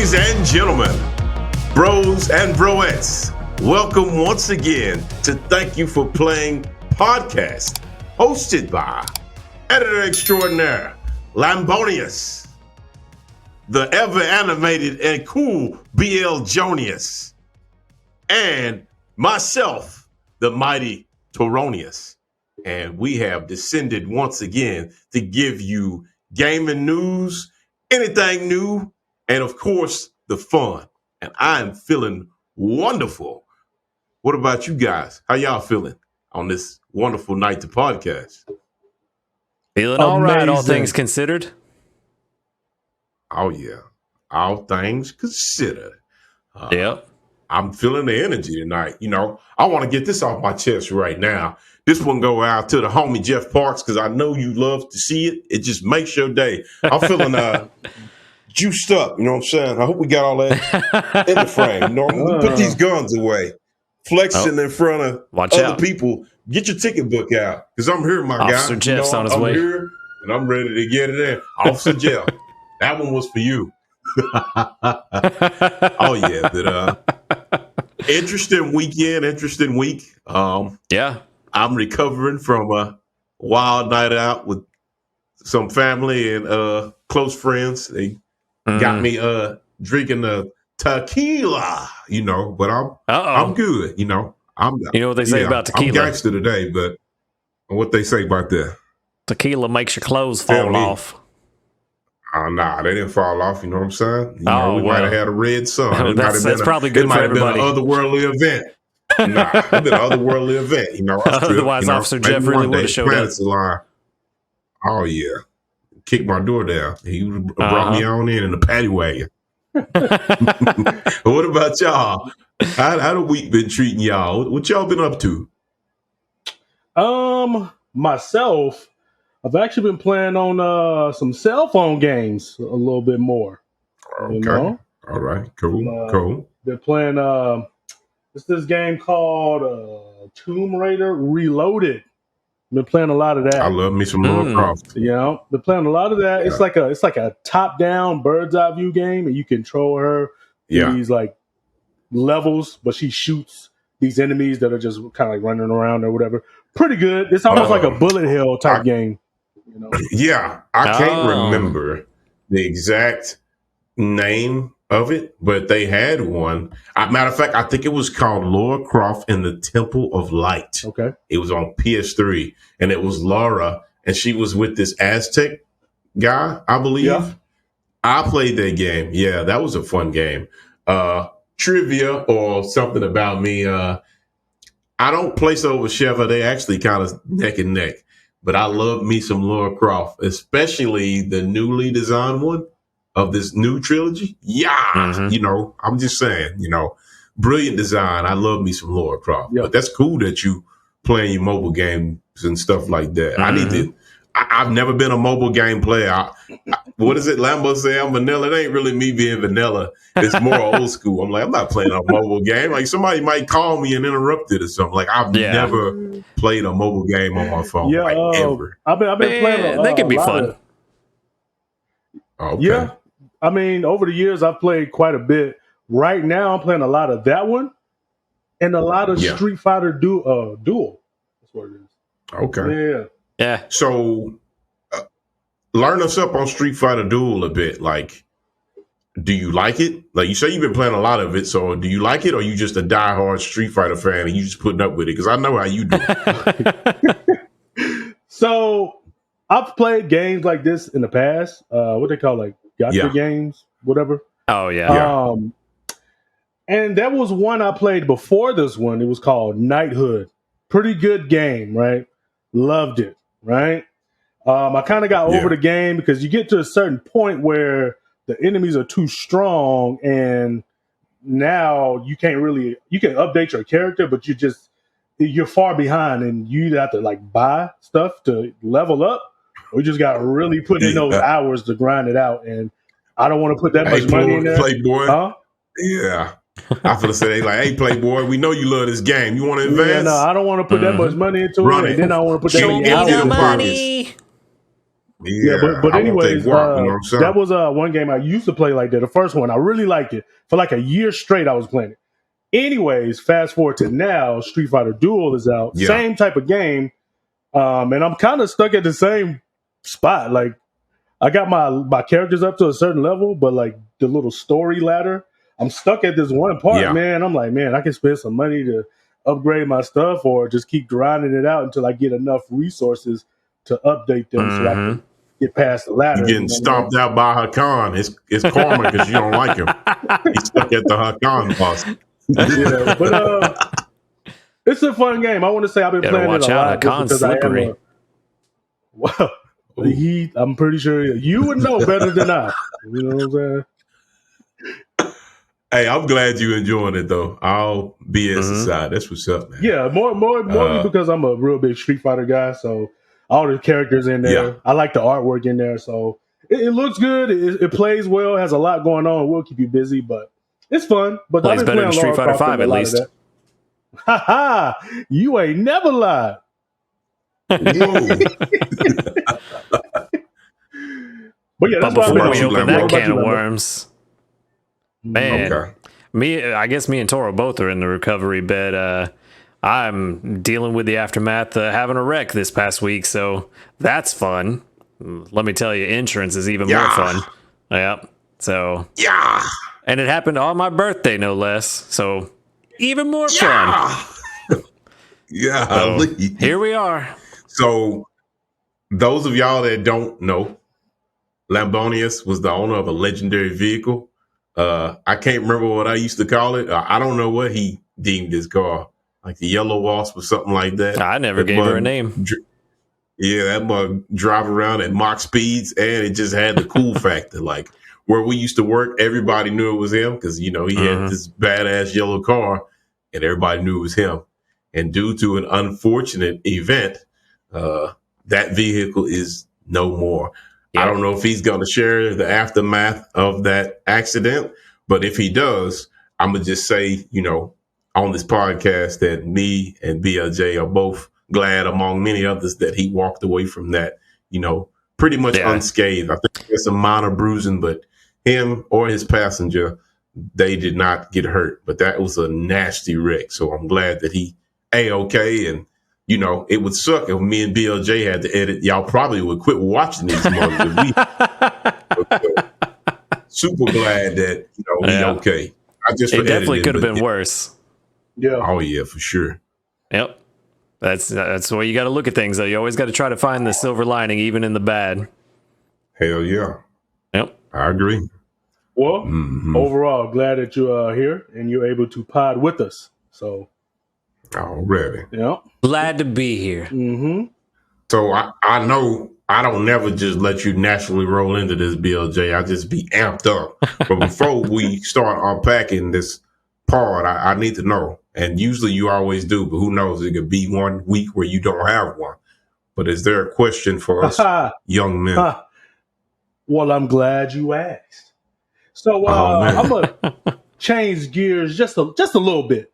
Ladies and gentlemen, bros and broettes, welcome once again to Thank You for Playing podcast, hosted by editor extraordinaire Lambonius, the ever animated and cool BL Jonius, and myself, the mighty Toronius. And we have descended once again to give you gaming news, anything new, and of course, the fun. And I am feeling wonderful. What about you guys? How y'all feeling on this wonderful night to podcast? Feeling all right, all things considered. Oh, yeah. All things considered. Yep. I'm feeling the energy tonight. You know, I want to get this off my chest right now. This one go out to the homie Jeff Parks because I know you love to see it. It just makes your day. I'm feeling juiced up. You know what I'm saying? I hope we got all that in the frame. You know, we put these guns away, flexing in front of other people. Get your ticket book out because I'm here, my guy. Officer Jeff's on his way. I'm here and I'm ready to get it in. Officer Jeff, that one was for you. Oh yeah, but interesting weekend, interesting week. Yeah, I'm recovering from a wild night out with some family and close friends. They got me drinking the tequila, you know, but I'm good, you know. You know what they say about tequila? I'm gangster today, but what they say about that? Tequila makes your clothes fall off. Nah, they didn't fall off. You know what I'm saying? You know, we might have had a red sun. That's probably good for everybody. It might have been an otherworldly event. Nah, it's been an otherworldly event. You know, otherwise, Officer Jeff really would have showed up. Oh yeah, kicked my door down. He brought me on in the paddy wagon. What about y'all? How the week been treating y'all? What y'all been up to? Myself, I've actually been playing on some cell phone games a little bit more. Okay. You know? All right. Cool. Been playing this game called Tomb Raider Reloaded. Been playing a lot of that. I love me some Lara Croft. You know, been playing a lot of that. Yeah. It's like a top-down bird's eye view game, and you control her in these like levels, but she shoots these enemies that are just kind of like running around or whatever. Pretty good. It's almost like a bullet hell type game. You know? Yeah, I can't remember the exact name of it, but they had one. Matter of fact, I think it was called Lara Croft in the Temple of Light. Okay. It was on PS3, and it was Lara, and she was with this Aztec guy, I believe. Yeah. I played that game. Yeah, that was a fun game. Trivia or something about me. I don't place over Sheva. They actually kind of neck and neck. But I love me some Lara Croft, especially the newly designed one of this new trilogy. Yeah, you know, I'm just saying, you know, brilliant design. I love me some Lara Croft. But that's cool that you playing your mobile games and stuff like that. I need to. I've never been a mobile game player. What is it? Lambo say I'm vanilla. It ain't really me being vanilla. It's more old school. I'm like, I'm not playing a mobile game. Like somebody might call me and interrupt it or something. Like I've never played a mobile game on my phone. Like ever. I've been playing. They can be fun. Okay. Yeah. I mean, over the years, I've played quite a bit. Right now, I'm playing a lot of that one and a lot of Street Fighter Duel. That's what it is. Okay. Yeah. So, learn us up on Street Fighter Duel a bit. Like, do you like it? Like, you say you've been playing a lot of it. So, do you like it, or are you just a diehard Street Fighter fan and you just putting up with it? Because I know how you do it. So, I've played games like this in the past. What they call like gacha games, whatever. Oh yeah. And that was one I played before this one. It was called Knighthood. Pretty good game, right? Loved it, right? I kind of got over the game because you get to a certain point where the enemies are too strong, and now you can update your character, but you're far behind, and you either have to like buy stuff to level up, or you just got to really put in those hours to grind it out. And I don't want to put that much money in there. Playboy. Huh? Yeah. I'm gonna say they like, hey, Playboy, we know you love this game. You want to advance? Yeah, no, I don't want to put that much money into it. And then I want to put that many hours. Yeah, Yeah, but I won't take anyways, guap. You know what I'm saying? that was one game I used to play like that. The first one, I really liked it. For like a year straight, I was playing it. Anyways, fast forward to now, Street Fighter Duel is out. Yeah. Same type of game, and I'm kind of stuck at the same spot. Like I got my characters up to a certain level, but like the little story ladder, I'm stuck at this one part, Yeah. man. I'm like, man, I can spend some money to upgrade my stuff or just keep grinding it out until I get enough resources to update them so I can get past the ladder. You're getting stomped out by Hakan. It's karma because you don't like him. He's stuck at the Hakan boss. Yeah, but it's a fun game. I want to say I've been playing it a lot just because slippery. I am well, I'm pretty sure you would know better than I. You know what I'm saying? Hey, I'm glad you enjoying it though. I'll BS aside. That's what's up, man. Yeah, more because I'm a real big Street Fighter guy. So all the characters in there, Yeah. I like the artwork in there. So it looks good. It plays well. Has a lot going on. Will keep you busy, but it's fun. But plays better than Street Fighter 5 at least. Ha ha! You ain't never lied. But yeah, that's before why we open that can of Lambo? worms, man, Okay. I guess me and Toro both are in the recovery bed. I'm dealing with the aftermath of having a wreck this past week, so that's fun. Let me tell you, insurance is even more fun. Yep. So and it happened on my birthday, no less. So even more fun. Yeah. So, here we are. So those of y'all that don't know, Lambonius was the owner of a legendary vehicle. I can't remember what I used to call it. I don't know what he deemed his car, like the Yellow Wasp or something like that. I never gave her a name. Yeah, that mug drive around at Mach speeds, and it just had the cool factor. Like where we used to work, everybody knew it was him because he had this badass yellow car, and everybody knew it was him. And due to an unfortunate event, that vehicle is no more. Yep. I don't know if he's going to share the aftermath of that accident, but if he does, I'm going to just say, on this podcast that me and BLJ are both glad, among many others, that he walked away from that, pretty much unscathed. I think there's some minor bruising, but him or his passenger, they did not get hurt. But that was a nasty wreck. So I'm glad that he A-okay. And, it would suck if me and BLJ had to edit. Y'all probably would quit watching these movies. Super glad that, he okay. It definitely could have been worse. Yeah. Oh, yeah, for sure. Yep. That's the way you got to look at things, though. You always got to try to find the silver lining, even in the bad. Hell yeah. Yep. I agree. Well, overall, glad that you are here and you're able to pod with us. So, already. Yeah. Glad to be here. So I know I don't never just let you naturally roll into this, BLJ. I just be amped up. But before we start unpacking this pod, I need to know. And usually you always do, but who knows? It could be 1 week where you don't have one. But is there a question for us young men? Well, I'm glad you asked. So I'm going to change gears just a little bit,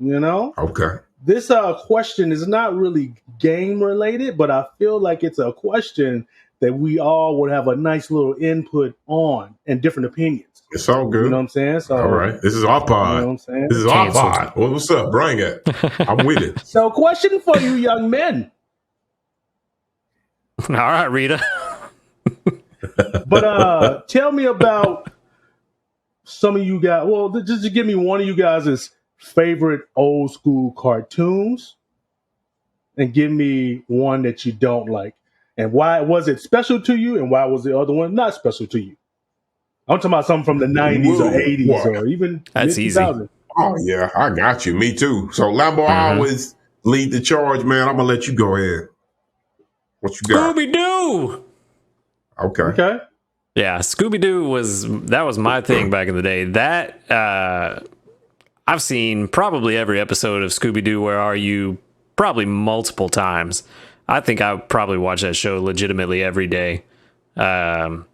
Okay. This question is not really game related, but I feel like it's a question that we all would have a nice little input on and different opinions. It's all good. You know what I'm saying? So, all right. This is our pod. You know what I'm saying? This is our pod. Well, what's up? Bring it. I'm with it. So, question for you, young men. All right, Rita. But tell me about some of you guys. Well, just give me one of you guys' favorite old school cartoons and give me one that you don't like. And why was it special to you and why was the other one not special to you? I'm talking about something from the 90s or 80s or even that's easy. Oh, yeah, I got you. Me too. So, Lambo, I always lead the charge, man. I'm going to let you go ahead. What you got? Scooby-Doo! Okay. Yeah, Scooby-Doo was my thing back in the day. That, I've seen probably every episode of Scooby-Doo Where Are You probably multiple times. I think I probably watch that show legitimately every day. And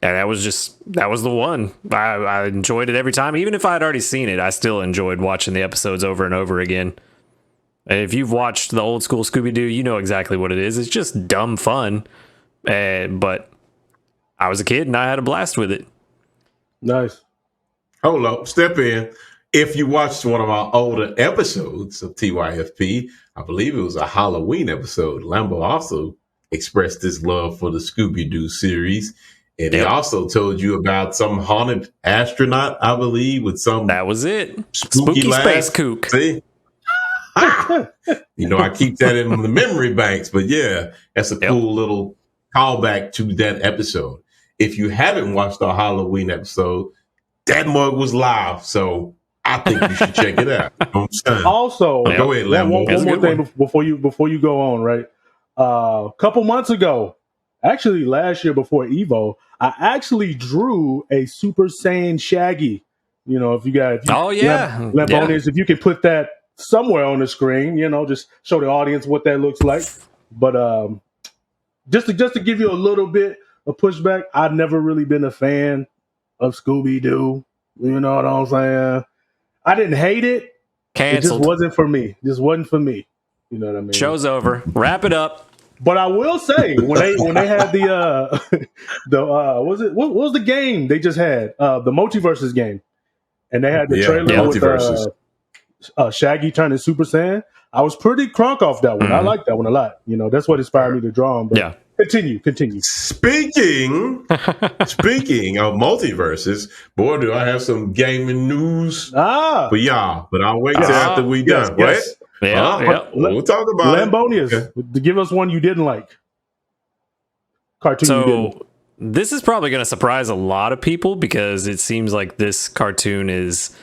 that was the one. I enjoyed it every time. Even if I had already seen it, I still enjoyed watching the episodes over and over again. And if you've watched the old school Scooby-Doo, you know exactly what it is. It's just dumb fun. But I was a kid and I had a blast with it. Nice. Hold up, step in. If you watched one of our older episodes of TYFP, I believe it was a Halloween episode, Lambo also expressed his love for the Scooby-Doo series. And he also told you about some haunted astronaut, I believe, with some That was it. spooky space laugh. kook. See? You know, I keep that in the memory banks, but yeah, that's a cool little callback to that episode. If you haven't watched our Halloween episode, that mug was live, so I think you should check it out. You know what I'm saying? Also, go ahead, Lambo. one more thing before you go on, right? A couple months ago, actually last year before Evo, I actually drew a Super Saiyan Shaggy. You know, if you Lambonis, if you can put that somewhere on the screen, you know, just show the audience what that looks like. But just to give you a little bit of pushback, I've never really been a fan of Scooby-Doo. You know what I'm saying? I didn't hate it. Canceled. It just wasn't for me. Just wasn't for me. You know what I mean? Show's over. Wrap it up. But I will say when they had what was the game they just had? The Multiversus game. And they had the trailer with Shaggy turning Super Saiyan. I was pretty crunk off that one. I like that one a lot. You know, that's what inspired me to draw him. But continue. Speaking of Multiversus, boy, do I have some gaming news for y'all. But I'll wait till after we done. Yes. We'll talk about Lambonius, to give us one you didn't like. Cartoon you didn't. This is probably going to surprise a lot of people because it seems like this cartoon is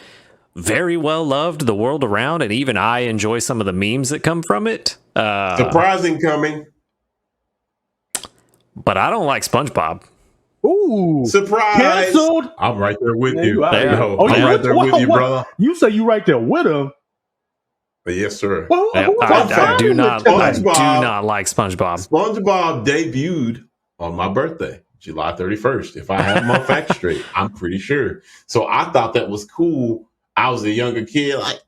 very well loved the world around, and even I enjoy some of the memes that come from it. Surprising coming. But I don't like SpongeBob. Ooh. Surprise. Canceled? I'm right there with you. I'm right there with you, brother. You say you right there with him? Yes, sir. I do not like SpongeBob. SpongeBob debuted on my birthday, July 31st. If I have my facts straight, I'm pretty sure. So I thought that was cool. I was a younger kid, like,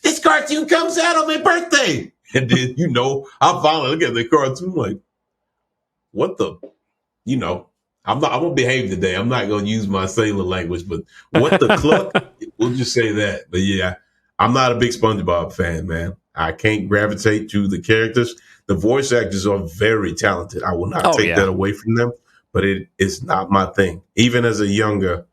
this cartoon comes out on my birthday. And then, you know, I finally look at the cartoon like, what the, you know, I'm gonna behave today. I'm not gonna use my sailor language, but what the cluck? We'll just say that. But yeah, I'm not a big SpongeBob fan, man. I can't gravitate to the characters. The voice actors are very talented. I will not take that away from them, but it is not my thing. Even as a younger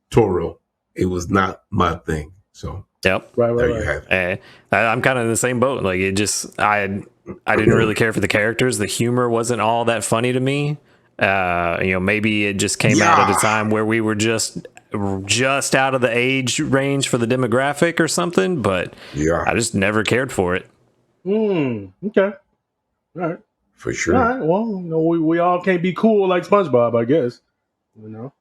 Toro, it was not my thing. So right. You have it. I'm kind of in the same boat. Like it just, I didn't really care for the characters. The humor wasn't all that funny to me. You know, maybe it just came out at a time where we were just out of the age range for the demographic or something. But I just never cared for it. Okay. All right. For sure. All right. Well, you know, we all can't be cool like SpongeBob, I guess. You know.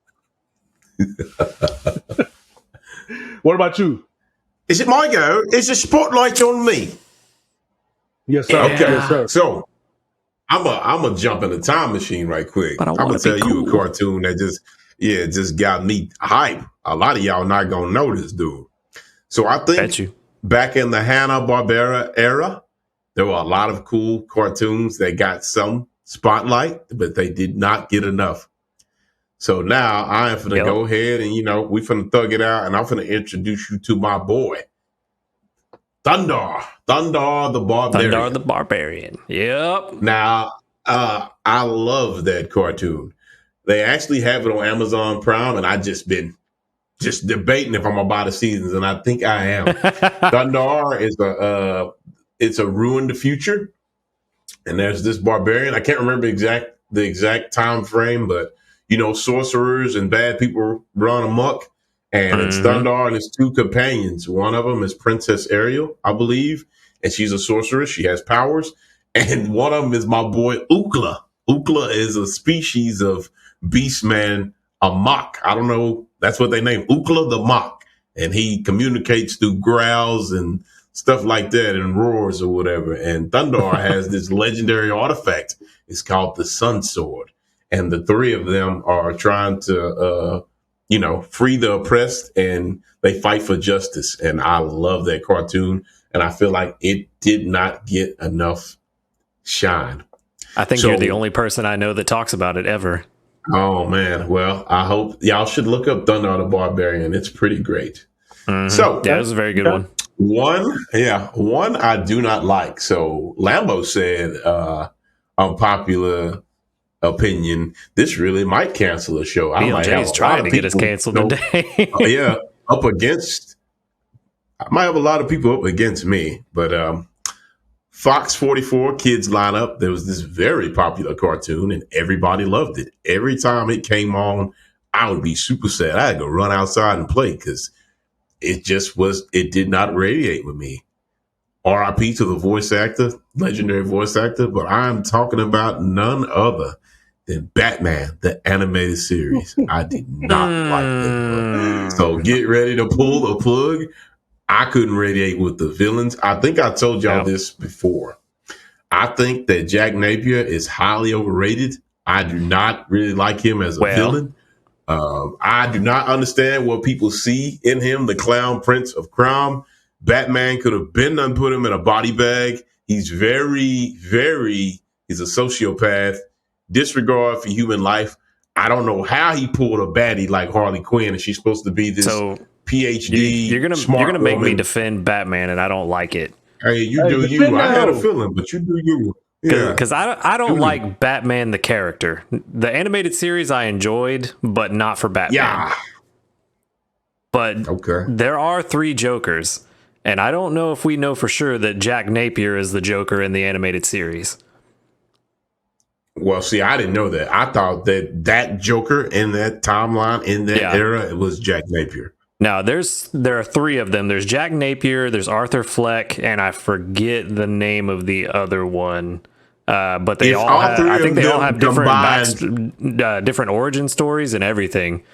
What about you? Is it my go? Is the spotlight on me? Yes, sir. Okay. Yes, sir. So I'm a jump in the time machine right quick. I'm gonna tell you a cartoon that just got me hype. A lot of y'all not gonna know this dude. So I think back in the Hanna-Barbera era, there were a lot of cool cartoons that got some spotlight, but they did not get enough. So now I am finna go ahead and, you know, we finna thug it out, and I'm finna introduce you to my boy, Thundar the Barbarian. Thundar the Barbarian. Yep. Now, I love that cartoon. They actually have it on Amazon Prime, and I just been debating if I'm about the seasons, and I think I am. Thundar is it's a ruined future, and there's this barbarian. I can't remember the exact time frame, but you know, sorcerers and bad people run amok. And it's Thundar and his two companions. One of them is Princess Ariel, I believe. And she's a sorceress. She has powers. And one of them is my boy, Ookla. Ookla is a species of beastman, a mock. I don't know. That's what they name Ookla the mock. And he communicates through growls and stuff like that and roars or whatever. And Thundar has this legendary artifact. It's called the Sun Sword. And the three of them are trying to, free the oppressed, and they fight for justice. And I love that cartoon. And I feel like it did not get enough shine. I think So, you're the only person I know that talks about it ever. oh man, well, I hope y'all should look up Thunder the Barbarian. It's pretty great. So, Yeah, it was a very good one. one I do not like. So Lambo said, unpopular opinion, this really might cancel the show. I might have BLJ's a lot trying of to get us people, canceled today. up against. I might have a lot of people up against me, but Fox 44 Kids Lineup. There was this very popular cartoon, and everybody loved it. Every time it came on, I would be super sad. I had to run outside and play because it just was. It did not radiate with me. RIP to the voice actor, legendary voice actor, but I'm talking about none other than Batman, the animated series. I did not like that. So get ready to pull the plug. I couldn't radiate with the villains. I think I told y'all this before. I think that Jack Napier is highly overrated. I do not really like him as a villain. I do not understand what people see in him, the clown prince of crime. Batman could have been done, put him in a body bag. He's he's a sociopath, disregard for human life. I don't know how he pulled a baddie like Harley Quinn, and she's supposed to be this PhD. You're gonna make me defend Batman, and I don't like it. Hey, you do you. I had a feeling, but you do you. Because I don't like Batman the character. The animated series I enjoyed, but not for Batman. Yeah. But there are 3 Jokers, and I don't know if we know for sure that Jack Napier is the Joker in the animated series. Well, see, I didn't know that. I thought that Joker in that timeline, in that era, it was Jack Napier. Now, there are 3 of them. There's Jack Napier, there's Arthur Fleck, and I forget the name of the other one. But they all have different different origin stories and everything.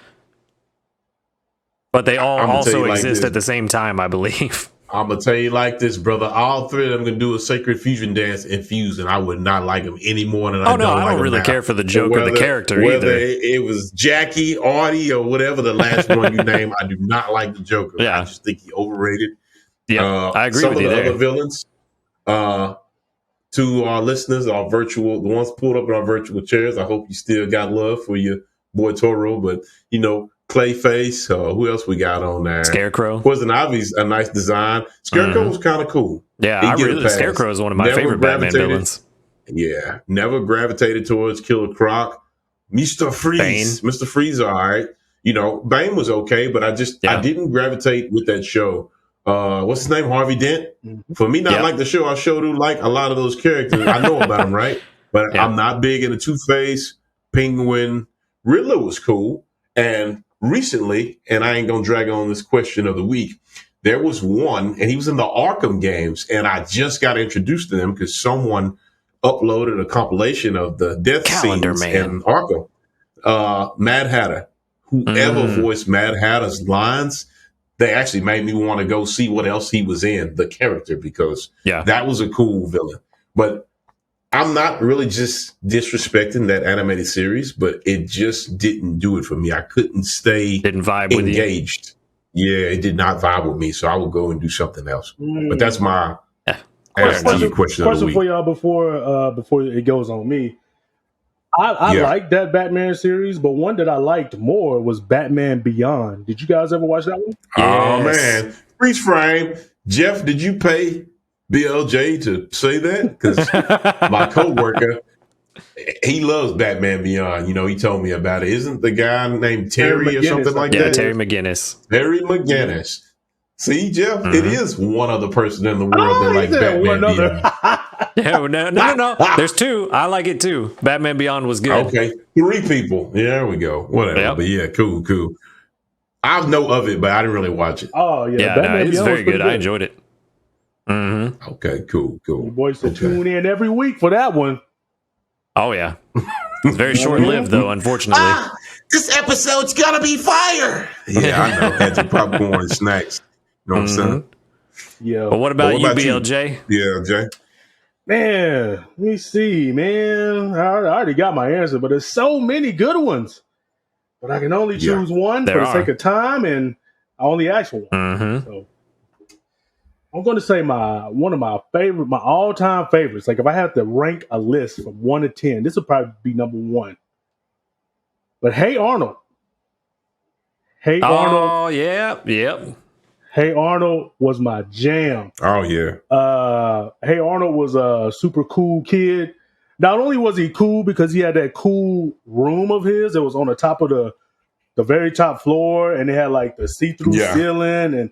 But they all also exist at the same time, I believe. I'm going to tell you like this, brother. All 3 of them going to do a sacred fusion dance and fuse, and I would not like them any more than I don't really care for the Joker, the character, whether either. It was Jackie, Artie, or whatever the last one you name, I do not like the Joker. I just think he overrated. Yeah, I agree with you there. Some of the other villains, to our listeners, our virtual, the ones pulled up in our virtual chairs, I hope you still got love for your boy Toro, but, Clayface, who else we got on there? Scarecrow. Poison Ivy's a nice design. Scarecrow was kind of cool. Yeah, Scarecrow is one of my favorite Batman villains. Yeah, never gravitated towards Killer Croc. Mr. Freeze. Bane. Mr. Freeze, all right. Bane was okay, but I didn't gravitate with that show. What's his name? Harvey Dent. For me, not like the show, I sure do like a lot of those characters. I know about them, right? But I'm not big into Two-Face, Penguin. Riddler was cool. And recently, and I ain't going to drag on this question of the week, there was one, and he was in the Arkham games, and I just got introduced to them because someone uploaded a compilation of the death scenes in Arkham. Mad Hatter. Whoever voiced Mad Hatter's lines, they actually made me want to go see what else he was in, the character, because that was a cool villain. But I'm not really just disrespecting that animated series, but it just didn't do it for me. I couldn't stay vibe engaged. With you. Yeah, it did not vibe with me, so I would go and do something else. But that's my answer to your question of the week. For y'all before it goes on me. I liked that Batman series, but one that I liked more was Batman Beyond. Did you guys ever watch that one? Yes. Oh, man. Freeze frame. Jeff, did you pay BLJ to say that? Because my coworker, he loves Batman Beyond. He told me about it. Isn't the guy named Terry or something like that? Yeah, Terry McGinnis. Terry McGinnis. See, Jeff, it is one other person in the world that likes Batman Beyond. No. There's 2. I like it too. Batman Beyond was good. Okay, 3 people. Yeah, there we go. Whatever. Yep. But yeah, cool. I know of it, but I didn't really watch it. Oh yeah, it's very good. I enjoyed it. Mm-hmm. Okay, cool. You boys should tune in every week for that one. Oh yeah, it's very short-lived though, unfortunately. This episode's gonna be fire. Yeah, I know. Had some popcorn and snacks. You know what I'm saying? Yeah. But what about you, BLJ? Yeah, Jay. Man, let me see, man. I already got my answer, but there's so many good ones. But I can only choose one for the sake of time, and I only asked for one. Mm-hmm. So I'm going to say one of my all-time favorites. Like if I had to rank a list from 1 to 10, this would probably be number 1. But Hey Arnold. Hey Arnold. Oh yeah, yep. Hey Arnold was my jam. Oh yeah. Hey Arnold was a super cool kid. Not only was he cool because he had that cool room of his that was on the top of the very top floor, and it had like the see-through ceiling. And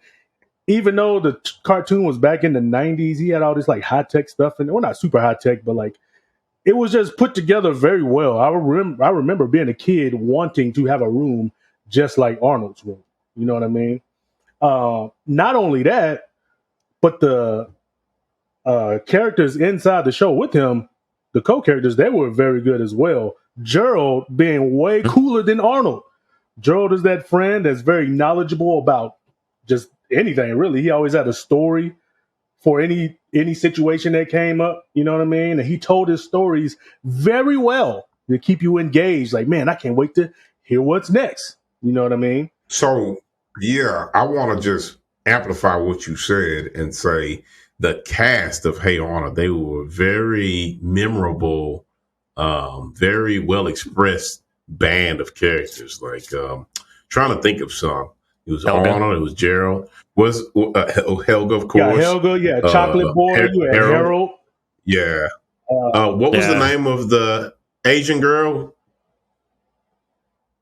even though the cartoon was back in the 90s, he had all this like high-tech stuff, and well, not super high-tech, but like it was just put together very well. I remember being a kid wanting to have a room just like Arnold's room. You know what I mean? Not only that, but the characters inside the show with him, the co-characters, they were very good as well. Gerald being way cooler than Arnold. Gerald is that friend that's very knowledgeable about just anything, really. He always had a story for any situation that came up, you know what I mean? And he told his stories very well to keep you engaged. Like, man, I can't wait to hear what's next. You know what I mean? So, yeah, I want to just amplify what you said and say the cast of Hey Arnold, they were very memorable, very well expressed band of characters. Like, trying to think of some. It was Helga. Arnold, it was Gerald, was Helga, of course. Yeah, Helga, Chocolate Boy, you had Harold. Yeah. What was the name of the Asian girl?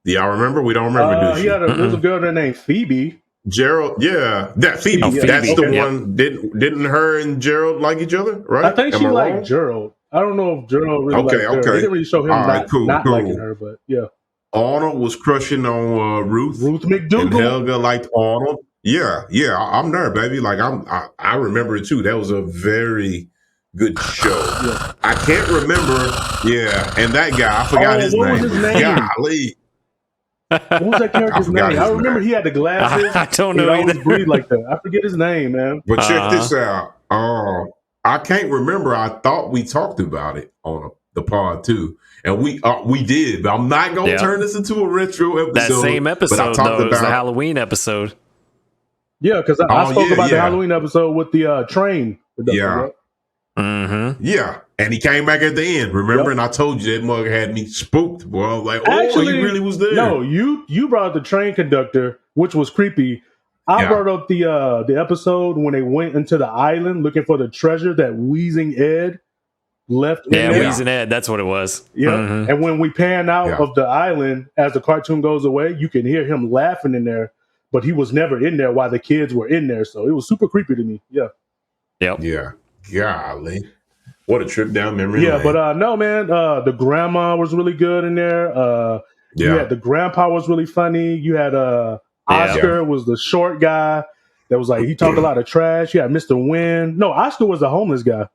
Do y'all remember? We don't remember. He had a little girl named Phoebe. Gerald, that Phoebe. Phoebe. That's the one. Didn't her and Gerald like each other? Right? I think she liked Gerald. I don't know if Gerald really liked her. They didn't really show him not liking her, but yeah. Arnold was crushing on Ruth McDougal, and Helga liked Arnold. Yeah, I'm there, baby. Like I remember it too. That was a very good show. Yeah. I can't remember. Yeah, and that guy, I forgot his name. What was his name? Golly. What was that character's name? I remember he had the glasses. I don't know. He always breathed like that. I forget his name, man. But check this out. I can't remember. I thought we talked about it on the pod too, and we did. But I'm not gonna turn this into a retro episode. That same episode, though, was the Halloween episode. Yeah, because I spoke about the Halloween episode with the train. Yeah. Mm-hmm. Yeah, and he came back at the end. Remember, and I told you that mug had me spooked. Boy, I was like, actually, he really was there. No, you brought up the train conductor, which was creepy. I brought up the episode when they went into the island looking for the treasure that Wheezing Ed left. Wheezing Ed, that's what it was. Yeah, and when we pan out of the island as the cartoon goes away, you can hear him laughing in there, but he was never in there while the kids were in there. So it was super creepy to me. Yeah. Yep. Yeah. Golly. What a trip down memory lane. Yeah, but no, man, the grandma was really good in there. You had the grandpa was really funny. You had Oscar was the short guy that was like, he talked a lot of trash. You had Mr. Wynn. No, Oscar was the homeless guy.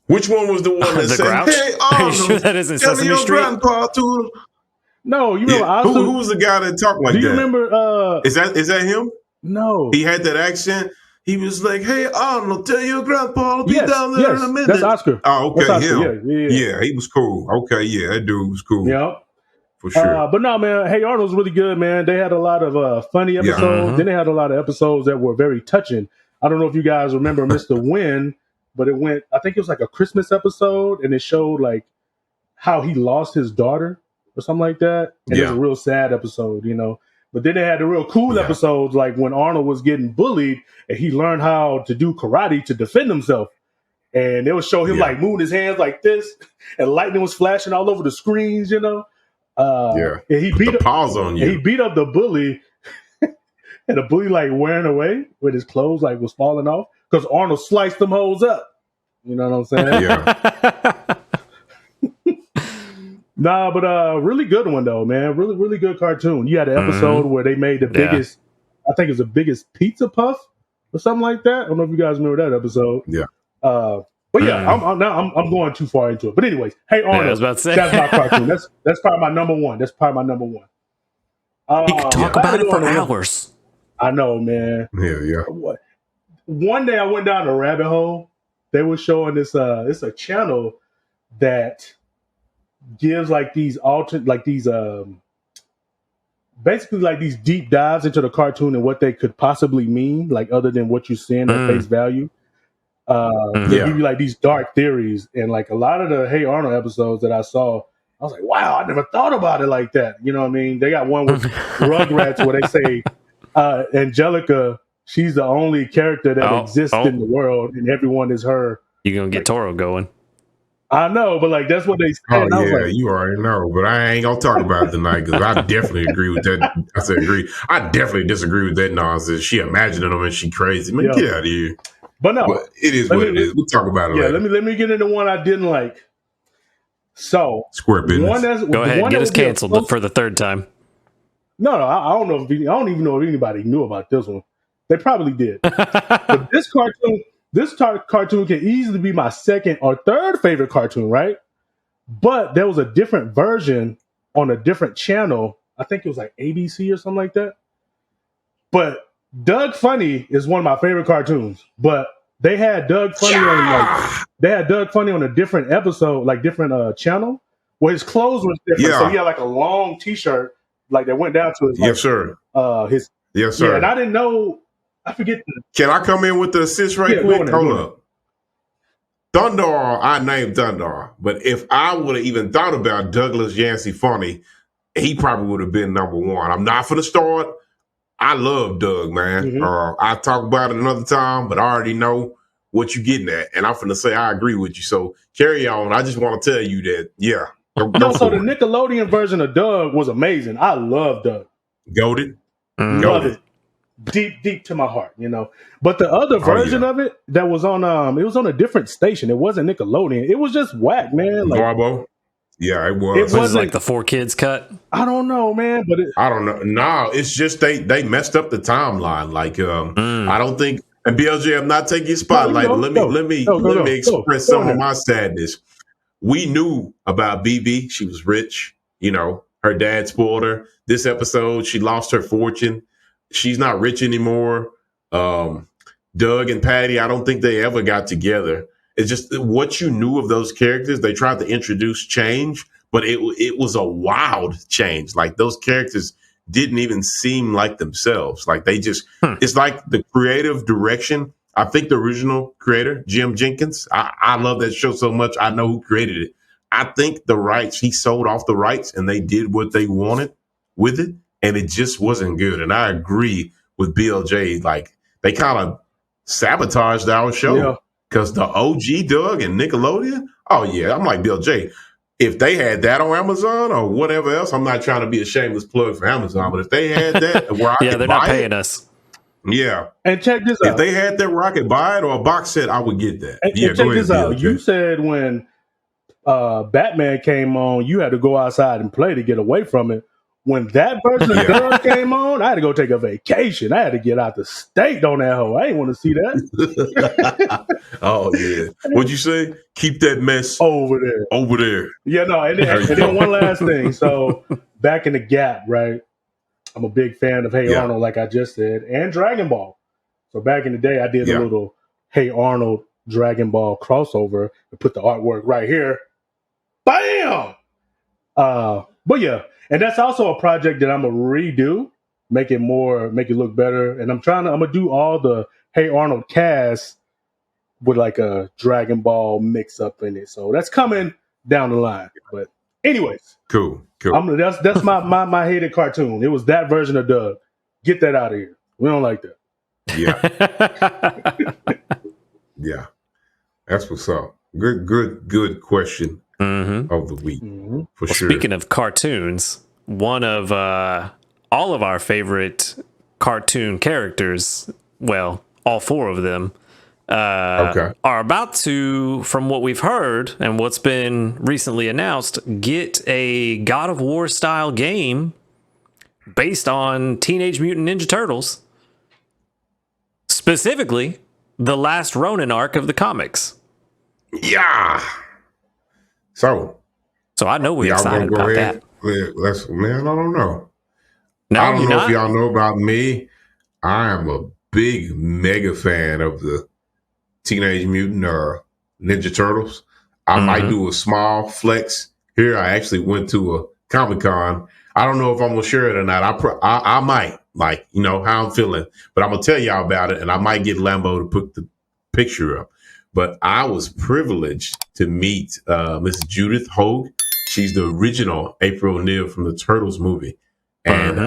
Which one was the one that said, Grouch? hey, Are you sure that isn't Sesame Street? Grandpa to No, you remember Oscar? Who was the guy that talked like that? Do you remember? Is that him? No. He had that accent. He was like, hey, Arnold, tell your grandpa I'll be down there in a minute. That's Oscar. Oh, okay. That's Oscar. Yeah, he was cool. Okay, yeah, that dude was cool. Yeah. For sure. But no, man, Hey Arnold was really good, man. They had a lot of funny episodes. Yeah. Then they had a lot of episodes that were very touching. I don't know if you guys remember Mr. Wynn, but I think it was like a Christmas episode, and it showed like how he lost his daughter or something like that. And it was a real sad episode, you know. But then they had the real cool episodes, like when Arnold was getting bullied and he learned how to do karate to defend himself. And they would show him like moving his hands like this, and lightning was flashing all over the screens, you know. And he beat up paws on you. He beat up the bully, and the bully like wearing away with his clothes like was falling off because Arnold sliced them hoes up. You know what I'm saying? Yeah. Nah, but really good one though, man. Really, really good cartoon. You had an episode where they made the biggest, I think it was the biggest pizza puff or something like that. I don't know if you guys remember that episode. Yeah. But yeah, I'm going too far into it. But anyways, Hey Arnold, I was about to say. that's my cartoon. That's probably my number one. That's probably my number one. You could talk about it for hours. I know, man. Yeah. One day I went down a rabbit hole. They were showing this. It's a channel that gives like these basically like these deep dives into the cartoon and what they could possibly mean, like other than what you're seeing at face value. They give you like these dark theories, and like a lot of the Hey Arnold episodes that I saw, I was like, wow, I never thought about it like that. You know what I mean? They got one with Rugrats where they say Angelica, she's the only character that exists in the world, and everyone is her. You're gonna get Toro going. I know, but like that's what they said. Oh yeah, you already know, but I ain't gonna talk about it tonight because I definitely agree with that. I said agree. I definitely disagree with that nonsense. She imagining them and she crazy. Man, get out of here. But no, it is what it is. We'll talk about it later. Let me get into one I didn't like. So square business. Go ahead, get us canceled for the third time. No, I don't know. I don't even know if anybody knew about this one. They probably did. But this cartoon can easily be my second or third favorite cartoon, right? But there was a different version on a different channel. I think it was like ABC or something like that. But Doug Funny is one of my favorite cartoons. But they had Doug Funny on a different episode, like different channel, where his clothes was different. So he had like a long T-shirt, like that went down to his. Yes, sir. Yes, sir. Yeah, and I didn't know. I forget. Can I come in with the assist right quick? Hold up. Thundar, I named Thundar, but if I would have even thought about Douglas Yancey Funny, he probably would have been number one. I'm not for the start. I love Doug, man. Mm-hmm. I'll talk about it another time, but I already know what you're getting at, and I'm finna say I agree with you. So carry on. I just want to tell you that, So the Nickelodeon version of Doug was amazing. I love Doug. Goated. Love it. Deep to my heart, you know. But the other version of it that was on it was on a different station. It wasn't Nickelodeon. It was just whack, man. Like Garbo. Yeah, it was. It was like the 4Kids cut. I don't know, man, but I don't know. No, it's just they messed up the timeline. Like I don't think, and BLJ, I'm not taking your spotlight. Let me express some of my sadness. We knew about BB. She was rich. You know, her dad spoiled her. This episode, she lost her fortune. She's not rich anymore. Doug and Patty, I don't think they ever got together. It's just what you knew of those characters. They tried to introduce change, but it was a wild change. Like those characters didn't even seem like themselves. Like they just, it's like the creative direction. I think the original creator, Jim Jenkins, I love that show so much. I know who created it. I think the rights, he sold off the rights and they did what they wanted with it. And it just wasn't good. And I agree with BLJ. Like, they kind of sabotaged our show. Because the OG Doug and Nickelodeon, oh, yeah. I'm like, BLJ, if they had that on Amazon or whatever else, I'm not trying to be a shameless plug for Amazon, but if they had that where I could they're not paying us. Yeah. And check this out. If they had that where I could buy it or a box set, I would get that. And check this out. You said when Batman came on, you had to go outside and play to get away from it. When that version of Doug came on, I had to go take a vacation. I had to get out the state on that hoe. I didn't want to see that. Oh, yeah. What'd you say? Keep that mess over there. Yeah, no. And then one last thing. So back in the Gap, right? I'm a big fan of Hey Arnold, like I just said, and Dragon Ball. So back in the day, I did a little Hey Arnold Dragon Ball crossover and put the artwork right here. Bam! But yeah. And that's also a project that I'm gonna redo, make it look better. And I'm gonna do all the Hey Arnold cast with like a Dragon Ball mix up in it. So that's coming down the line. But anyways, cool. That's my hated cartoon. It was that version of Doug. Get that out of here. We don't like that. Yeah. Yeah. That's what's up. Good question. Of the week, for sure. Speaking of cartoons, one of all of our favorite cartoon characters, well, all four of them, are about to, from what we've heard and what's been recently announced, get a God of War style game based on Teenage Mutant Ninja Turtles, specifically the Last Ronin arc of the comics. Yeah. So I know we're excited about that. Man, I don't know. No, I don't know if y'all know about me. I am a big mega fan of the Teenage Mutant Ninja Turtles. I might do a small flex here. I actually went to a Comic-Con. I don't know if I'm gonna share it or not. I might, like, you know how I'm feeling, but I'm gonna tell y'all about it, and I might get Lambo to put the picture up. But I was privileged to meet Mrs. Judith Hogue. She's the original April O'Neil from the Turtles movie, and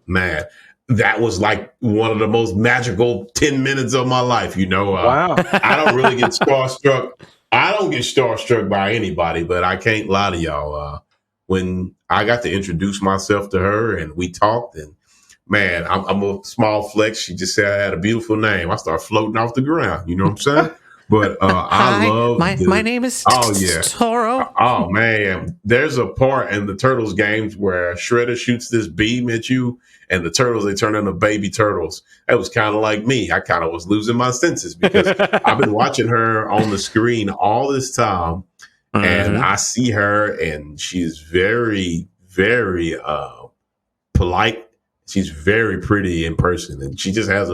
man, that was like one of the most magical 10 minutes of my life. You know, Wow. I don't really get starstruck. I don't get starstruck by anybody, but I can't lie to y'all. When I got to introduce myself to her and we talked, and man, I'm a small flex. She just said I had a beautiful name. I started floating off the ground. You know what I'm saying? But I love my name is Toro. Oh man, there's a part in the Turtles games where Shredder shoots this beam at you, and the turtles, they turn into baby turtles. That was kind of like me. I kind of was losing my senses because I've been watching her on the screen all this time, and I see her, and she's very, very polite. She's very pretty in person, and she just has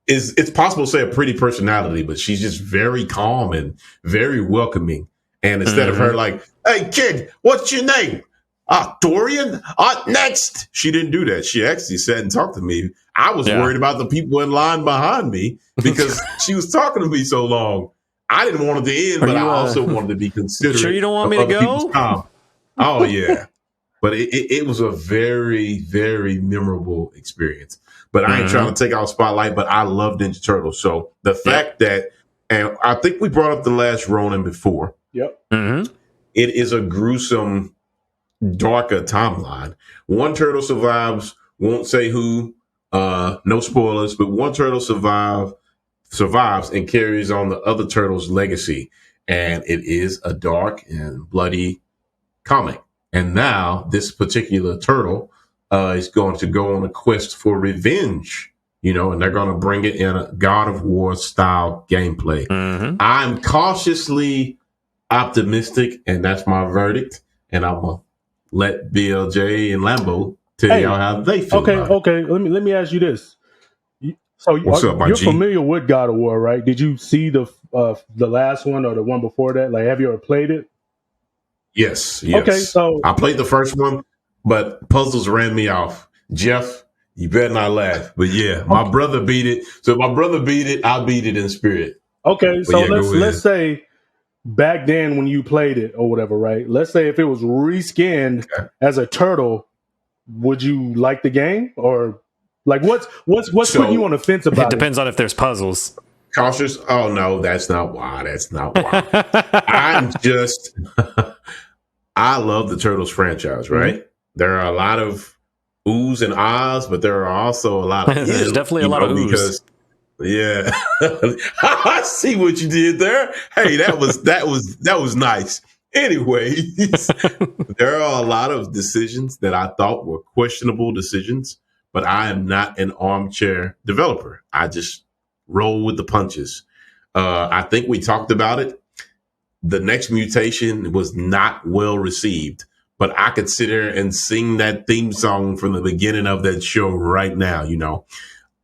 it's possible to say a pretty personality, but she's just very calm and very welcoming. And instead of her like, "Hey kid, what's your name?" Dorian? Next. She didn't do that. She actually sat and talked to me. I was worried about the people in line behind me because she was talking to me so long. I didn't want it to end, but I also wanted to be considerate. Sure you don't want me to go? Oh, yeah. But it was a very, very memorable experience. But I ain't trying to take out spotlight, but I love Ninja Turtles. So the fact that, and I think we brought up the Last Ronin before. Yep. It is a gruesome, darker timeline. One turtle survives, won't say who, no spoilers, but one turtle survives and carries on the other turtle's legacy. And it is a dark and bloody comic. And now this particular turtle is going to go on a quest for revenge, you know, and they're going to bring it in a God of War style gameplay. I'm cautiously optimistic, and that's my verdict. And I'm going to let BLJ and Lambo tell y'all how they feel. Okay. Let me ask you this. So what's up, my you're G? familiar with God of War, right? Did you see the last one or the one before that? Like, have you ever played it? Yes. Okay, so I played the first one, but puzzles ran me off. Jeff, you better not laugh. But yeah, my brother beat it. So if my brother beat it, I beat it in spirit. Okay, But so yeah, let's say back then when you played it or whatever, right? Let's say if it was reskinned as a turtle, would you like the game? Or like what's putting you on the fence about it? It depends on if there's puzzles. Cautious? Oh no, that's not why. I'm just I love the Turtles franchise, right? There are a lot of oohs and ahs, but there are also a lot of there's definitely a lot of oohs. Because yeah. I see what you did there. Hey, that was nice. Anyways, there are a lot of decisions that I thought were questionable decisions, but I am not an armchair developer. I just roll with the punches. I think we talked about it. The next mutation was not well received, but I could sit there and sing that theme song from the beginning of that show right now. You know,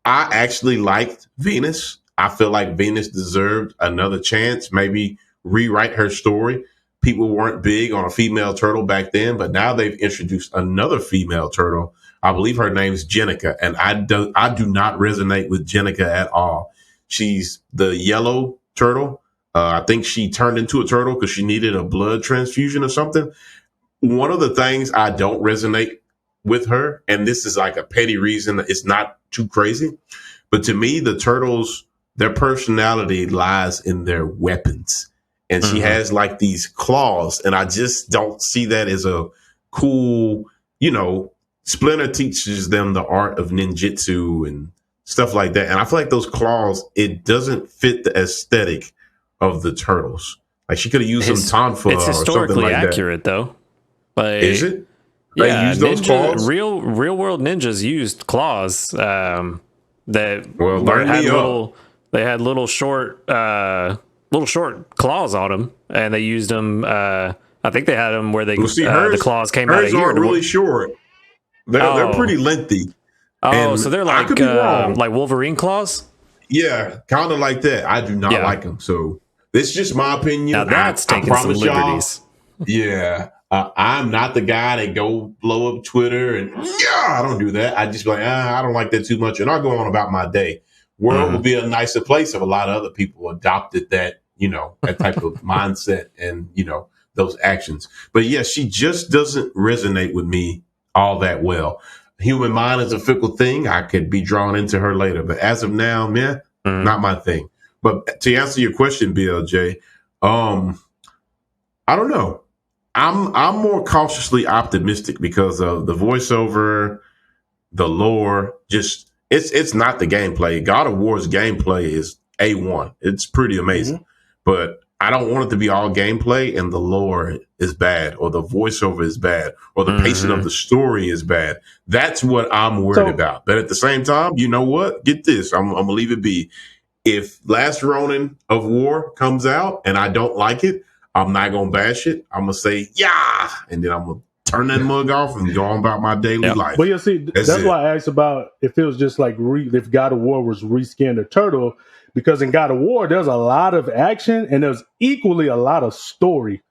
I actually liked Venus. I feel like Venus deserved another chance, maybe rewrite her story. People weren't big on a female turtle back then, but now they've introduced another female turtle. I believe her name's Jenica, and I do not resonate with Jenica at all. She's the yellow turtle. I think she turned into a turtle because she needed a blood transfusion or something. One of the things I don't resonate with her, and this is like a petty reason, it's not too crazy, but to me, the turtles, their personality lies in their weapons. And she has like these claws, and I just don't see that as a cool, you know, Splinter teaches them the art of ninjutsu and stuff like that. And I feel like those claws, it doesn't fit the aesthetic of the turtles. Like she could have used some tonfa or something like that. It's historically accurate, though. Like, is it? They use those claws? Real world ninjas used claws. They had little short claws on them, and they used them. I think they had them where the claws came out of here. Hers are really short. They're pretty lengthy. So they're like Wolverine claws? Yeah, kind of like that. I do not like them. So it's just my opinion. Now that's taking some liberties. Yeah, I'm not the guy that go blow up Twitter and I don't do that. I just be like, I don't like that too much, and I'll go on about my day. World would be a nicer place if a lot of other people adopted that, that type of mindset and those actions. But yeah, she just doesn't resonate with me all that well. Human mind is a fickle thing. I could be drawn into her later, but as of now, not my thing. But to answer your question, BLJ, I don't know. I'm more cautiously optimistic because of the voiceover, the lore. Just it's not the gameplay. God of War's gameplay is A1. It's pretty amazing, but I don't want it to be all gameplay and the lore is bad, or the voiceover is bad, or the pacing of the story is bad. That's what I'm worried about. But at the same time, you know what? Get this. I'm gonna leave it be. If Last Ronin of War comes out and I don't like it, I'm not going to bash it. I'm going to say, yeah. And then I'm going to turn that mug off and go on about my daily life. Well, you see, that's why I asked about if it was just like if God of War was reskin the turtle, because in God of War, there's a lot of action and there's equally a lot of story.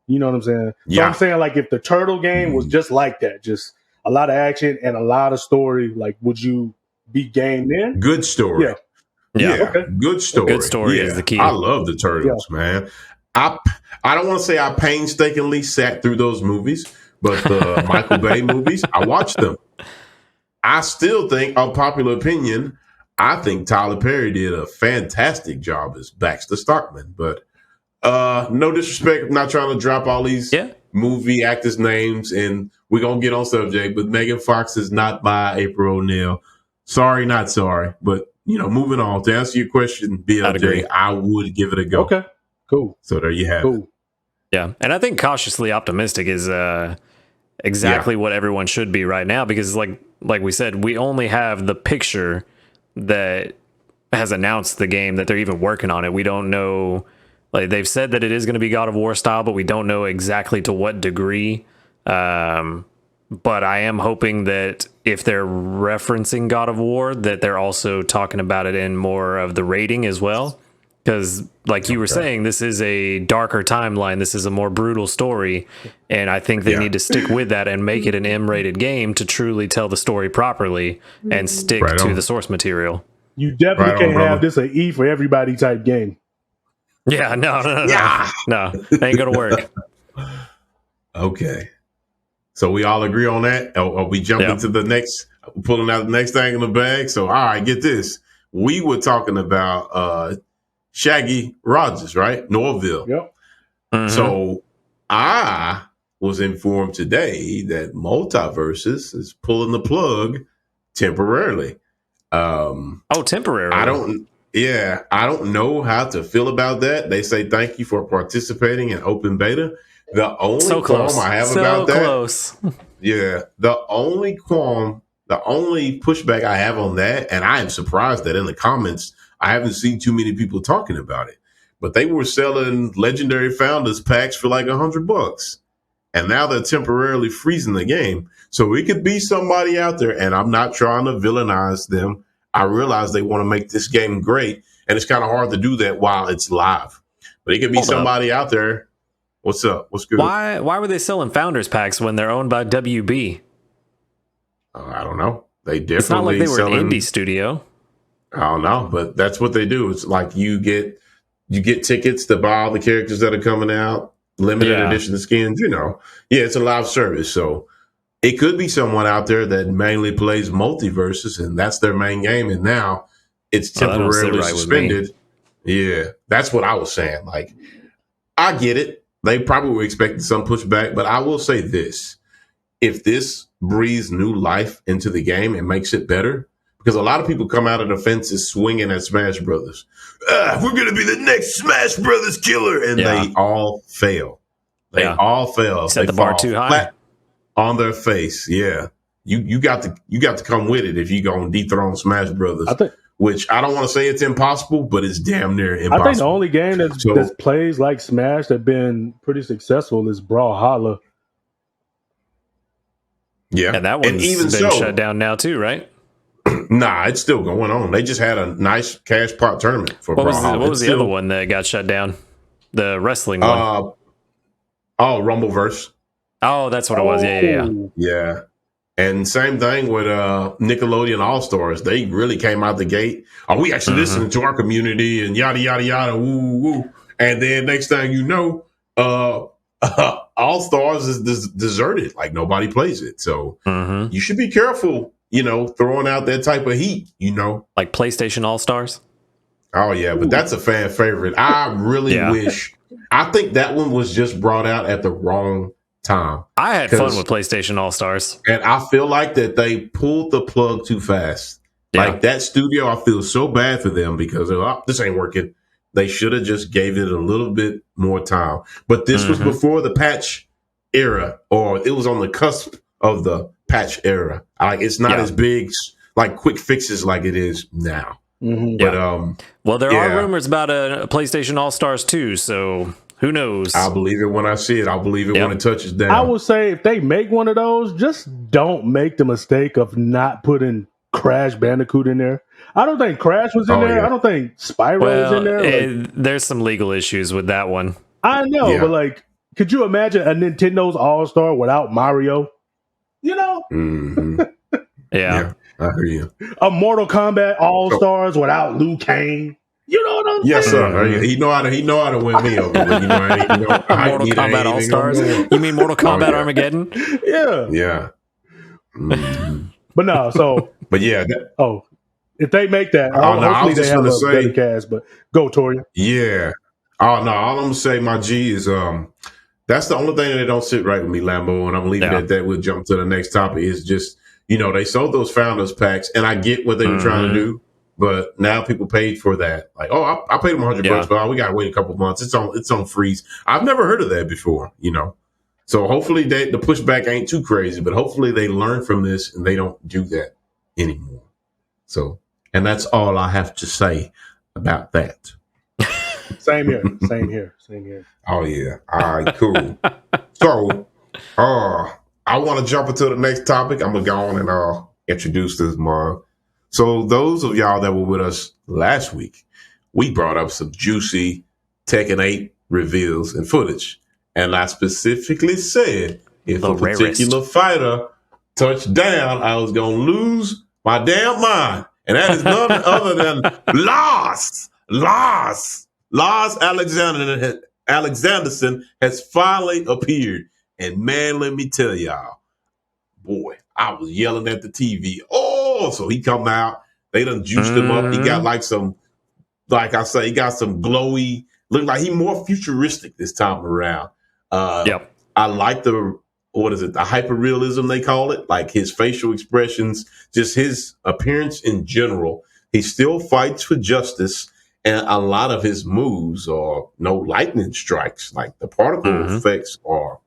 You know what I'm saying? So I'm saying, like, if the turtle game was just like that, just a lot of action and a lot of story, like, would you be game in? Good story. Yeah. Okay. Good story. Good story is the key. I love the Turtles, man. I don't want to say I painstakingly sat through those movies, but the Michael Bay movies, I watched them. I still think, unpopular opinion, I think Tyler Perry did a fantastic job as Baxter Stockman. But no disrespect, I'm not trying to drop all these movie actors' names, and we're going to get on subject, but Megan Fox is not my April O'Neil. Sorry, not sorry, but moving on. To answer your question, BLJ, I would give it a go. Okay, cool. So there you have it. Yeah, and I think cautiously optimistic is exactly what everyone should be right now, because like we said, we only have the picture that has announced the game, that they're even working on it. We don't know, like, they've said that it is going to be God of War style, but we don't know exactly to what degree. But I am hoping that if they're referencing God of War, that they're also talking about it in more of the rating as well. Because, like you were saying, this is a darker timeline. This is a more brutal story. And I think they need to stick with that and make it an M-rated game to truly tell the story properly and stick to the source material. You definitely can't have this an E for everybody type game. Yeah, no. No, ain't going to work. Okay. So we all agree on that? Or we jumping to the next, pulling out the next thing in the bag? So, all right, get this. We were talking about Shaggy Rogers, right? Norville. Yep. So I was informed today that Multiversus is pulling the plug temporarily. Temporarily. I don't know how to feel about that. They say thank you for participating in open beta. The only qualm I have about that, the only pushback I have on that, and I am surprised that in the comments I haven't seen too many people talking about it, but they were selling Legendary Founders packs for like $100, and now they're temporarily freezing the game. So it could be somebody out there, and I'm not trying to villainize them. I realize they want to make this game great, and it's kind of hard to do that while it's live. But it could be somebody out there. What's up? What's good? Why were they selling Founders packs when they're owned by WB? I don't know. They definitely. It's not like they were an indie studio. I don't know, but that's what they do. It's like you get tickets to buy all the characters that are coming out, limited edition skins. It's a live service, so it could be someone out there that mainly plays Multiversus, and that's their main game, and now it's temporarily suspended. Yeah, that's what I was saying. Like, I get it. They probably were expecting some pushback, but I will say this. If this breathes new life into the game and makes it better, because a lot of people come out of the fences swinging at Smash Brothers. We're going to be the next Smash Brothers killer. And they all fail. They all fail. Set the bar too high. On their face. Yeah. You got to come with it if you're going to dethrone Smash Brothers. Which I don't want to say it's impossible, but it's damn near impossible. I think the only game that plays like Smash that's been pretty successful is Brawlhalla. Yeah, and that one's been shut down now too, right? Nah, it's still going on. They just had a nice cash pot tournament for Brawlhalla. What was the other one that got shut down? The wrestling one. Rumbleverse. Oh, that's what it was. Yeah. Oh, Yeah. And same thing with Nickelodeon All Stars. They really came out the gate. Are we actually listening to our community and yada yada yada woo woo woo? And then next thing you know, All Stars is deserted. Like nobody plays it. So you should be careful. Throwing out that type of heat. Like PlayStation All Stars. Oh yeah, but that's a fan favorite. I really wish. I think that one was just brought out at the wrong time. I had fun with PlayStation All Stars, and I feel like that they pulled the plug too fast. Yeah. Like that studio, I feel so bad for them because this ain't working. They should have just gave it a little bit more time. But this was before the patch era, or it was on the cusp of the patch era. Like it's not as big, like quick fixes like it is now. But well, there are rumors about a PlayStation All Stars 2, so who knows? I'll believe it when I see it. I'll believe it when it touches down. I would say if they make one of those, just don't make the mistake of not putting Crash Bandicoot in there. I don't think Crash was in there. Yeah. I don't think Spyro was in there. There's some legal issues with that one. I know, but like, could you imagine a Nintendo's All Star without Mario? Yeah. I hear you. A Mortal Kombat All Stars without Liu Kang. You know what I'm saying? Yes, sir. He know how to win me over. Mortal Kombat All Stars. You mean Mortal Kombat Armageddon? Yeah. Yeah. But no. So. But yeah. If they make that, hopefully they have a better cast. But go, Toria. Yeah. Oh no. All I'm gonna say, my G, is that's the only thing that don't sit right with me, Lambo, and I'm leaving it at that. We'll jump to the next topic. Is just. They sold those founders packs, and I get what they were trying to do, but now people paid for that. Like, I paid them $100, but we got to wait a couple months. It's on freeze. I've never heard of that before, So hopefully the pushback ain't too crazy, but hopefully they learn from this and they don't do that anymore. So, and that's all I have to say about that. Same here. Oh yeah. All right, cool. So, I want to jump into the next topic. I'm going to go on and introduce this more. So those of y'all that were with us last week, we brought up some juicy Tekken 8 reveals and footage. And I specifically said if a particular fighter touched down, I was going to lose my damn mind. And that is none other than Lars Alexanderson has finally appeared. And man, let me tell y'all, boy, I was yelling at the TV. Oh, so he come out. They done juiced him up. He got he got some glowy, look like he more futuristic this time around. I like the hyperrealism they call it, like his facial expressions, just his appearance in general. He still fights for justice. And a lot of his moves are no lightning strikes. Like the particle effects are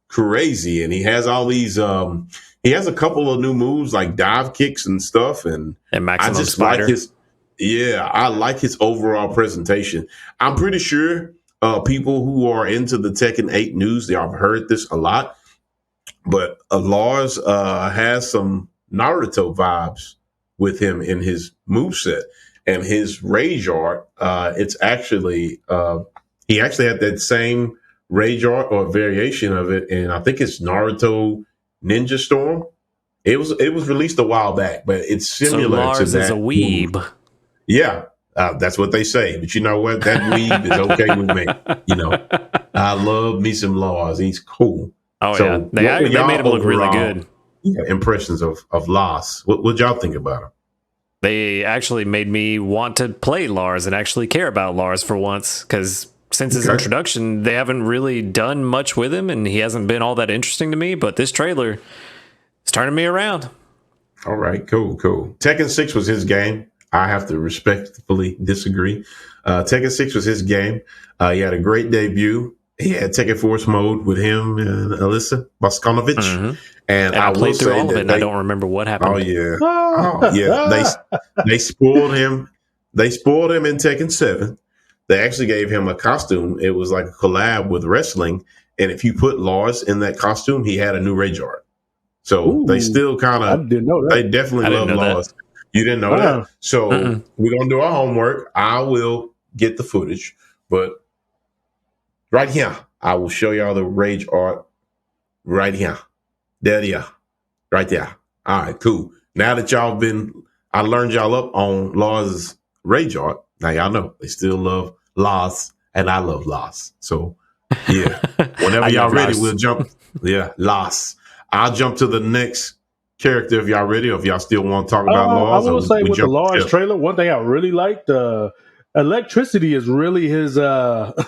crazy, and he has all these he has a couple of new moves like dive kicks and stuff, and maximum I just spider. I like his overall presentation. I'm pretty sure people who are into the Tekken 8 news, they have heard this a lot, but Lars has some Naruto vibes with him in his moveset and his rage art. It's actually he actually had that same rage art or variation of it, and I think it's Naruto Ninja Storm. It was released a while back, but it's similar so Lars to that. Is a weeb. Move. Yeah, that's what they say. But you know what? That weeb is okay with me. I love me some Lars. He's cool. Oh so yeah, they made him look really good. Yeah, impressions of Lars. What y'all think about him? They actually made me want to play Lars and actually care about Lars for once, because since his introduction, they haven't really done much with him, and he hasn't been all that interesting to me. But this trailer is turning me around. All right, cool. Tekken 6 was his game. I have to respectfully disagree. Tekken 6 was his game. He had a great debut. He had Tekken Force mode with him and Alyssa Boskonovich. And I played through all of it, and I don't remember what happened. Oh yeah. They spoiled him. They spoiled him in Tekken 7. They actually gave him a costume. It was like a collab with wrestling. And if you put Lars in that costume, he had a new rage art. So they still kind of, I didn't know that. They definitely love Lars. That. You didn't know that? So we're going to do our homework. I will get the footage. But right here, I will show y'all the rage art right here. There, yeah. Right there. All right, cool. Now that I learned y'all up on Lars' Rage Art. Now y'all know they still love Lars, and I love Lars. So, yeah. Whenever I y'all love ready, Lars. we'll jump. Yeah, Lars. I'll jump to the next character if y'all ready, or if y'all still want to talk about I Lars. will say we with the jump Lars to trailer, one thing I really liked, electricity is really his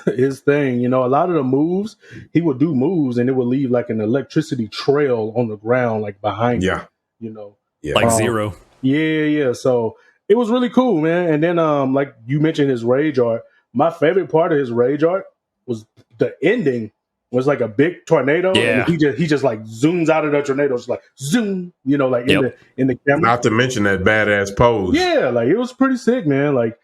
his thing. You know, a lot of the moves he would do moves, and it would leave like an electricity trail on the ground, like behind him. Yeah, You know, yeah. Like Zero. yeah. So it was really cool, man. And then, like you mentioned, his rage art. My favorite part of his rage art was the ending. Was like a big tornado, and Yeah. he just like zooms out of the tornado, just like zoom, you know, like Yep. in the camera. Not to mention that badass pose. Yeah, like it was pretty sick, man. Like